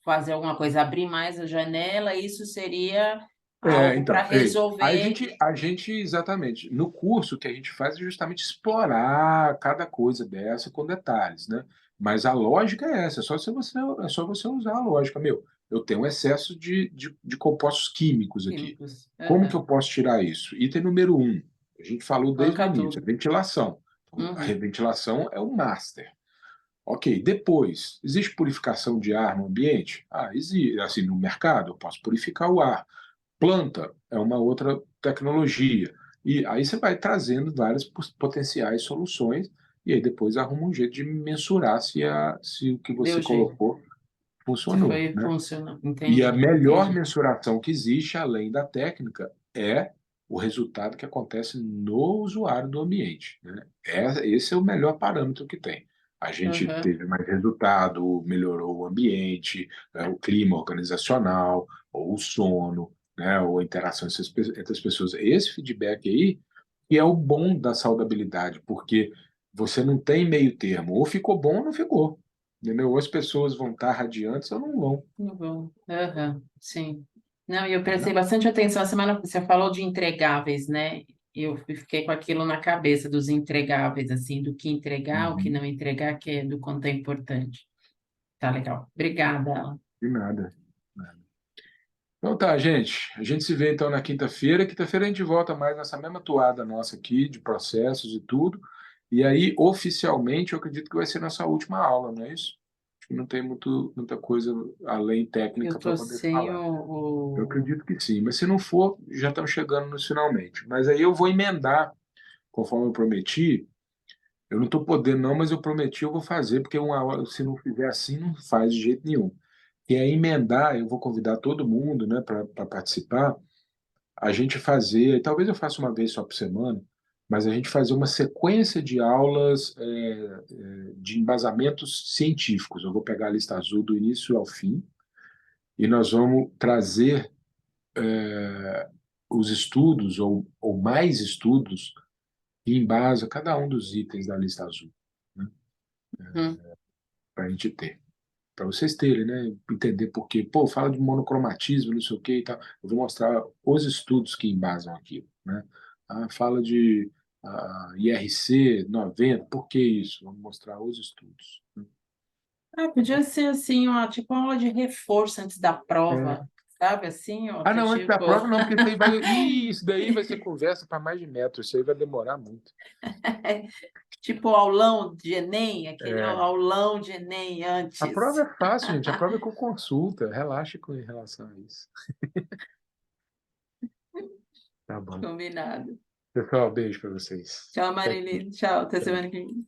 fazer alguma coisa, abrir mais a janela? Isso seria algo para Então, a resolver. gente, a gente, exatamente, no curso o que a gente faz é justamente explorar cada coisa dessa com detalhes, né? Mas a lógica é essa, é só você usar a lógica. Meu, eu tenho um excesso de compostos químicos aqui. Químicos. Como que eu Aham. posso tirar isso? Item número um, a gente falou desde o Banca início, a tudo. ventilação. Então, a Uhum. ventilação é o master. Ok, depois, existe purificação de ar no ambiente? Ah, existe. Assim, no mercado, eu posso purificar o ar. Planta é uma outra tecnologia. E aí você vai trazendo várias potenciais soluções, e aí depois arruma um jeito de mensurar se o que Deu você jeito. colocou Se funcionou, foi né? funcionando. E a Entendi, melhor entendi. mensuração que existe, além da técnica, é o resultado que acontece no usuário do ambiente, né? Esse é o melhor parâmetro que tem. A gente Aham. teve mais resultado, melhorou o ambiente, o clima organizacional, ou o sono, né, ou a interação entre as pessoas. Esse feedback aí que é o bom da saudabilidade, porque você não tem meio termo. Ou ficou bom ou não ficou. Entendeu? Ou as pessoas vão estar radiantes ou não vão. Muito bom. Aham. Sim. Não, e eu prestei Né? bastante atenção. A semana você falou de entregáveis, né? Eu fiquei com aquilo na cabeça dos entregáveis, assim, do que entregar, o que Uhum. não entregar, que é do quanto é importante. Tá legal. Obrigada, Alan. De nada. Nada. Então tá, gente. A gente se vê então na quinta-feira. Quinta-feira a gente volta mais nessa mesma toada nossa aqui, de processos e tudo. E aí, oficialmente, eu acredito que vai ser nossa última aula, não é isso? Acho que não tem muita coisa além Eu técnica para tô poder sem falar. Eu o... acredito que sim, mas se não for, já estamos chegando nos finalmente. Mas aí eu vou emendar, conforme eu prometi. Eu não estou podendo, não, mas eu prometi, eu vou fazer, porque uma hora, se não fizer assim, não faz de jeito nenhum. E aí emendar, eu vou convidar todo mundo, né, para participar, a gente fazer, talvez eu faça uma vez só por semana, mas a gente fazer uma sequência de aulas de embasamentos científicos. Eu vou pegar a lista azul do início ao fim e nós vamos trazer os estudos ou mais estudos que embasam cada um dos itens da lista azul, né, Hum. para a gente ter. Para vocês terem, né? Entender por quê. Pô, fala de monocromatismo, não sei o quê e tal. Eu vou mostrar os estudos que embasam aquilo, né? Ah, fala de IRC 90, por que isso? Vamos mostrar os estudos, né? Ah, Tá bom? podia ser assim, ó, tipo uma aula de reforço antes da É. prova, sabe? Assim, ó, Ah, do não, antes da tipo, prova não, porque isso aí vai. Ih, isso daí vai ser conversa para mais de metro, isso aí vai demorar muito. tipo aulão de Enem, aquele É. aulão de Enem A prova antes. é fácil, gente. A prova é com consulta. Relaxa com em relação a isso. Tá bom. Combinado. Pessoal, beijo para vocês. Tchau, Até aqui. Marilene. Tchau, até Tchau. semana que vem.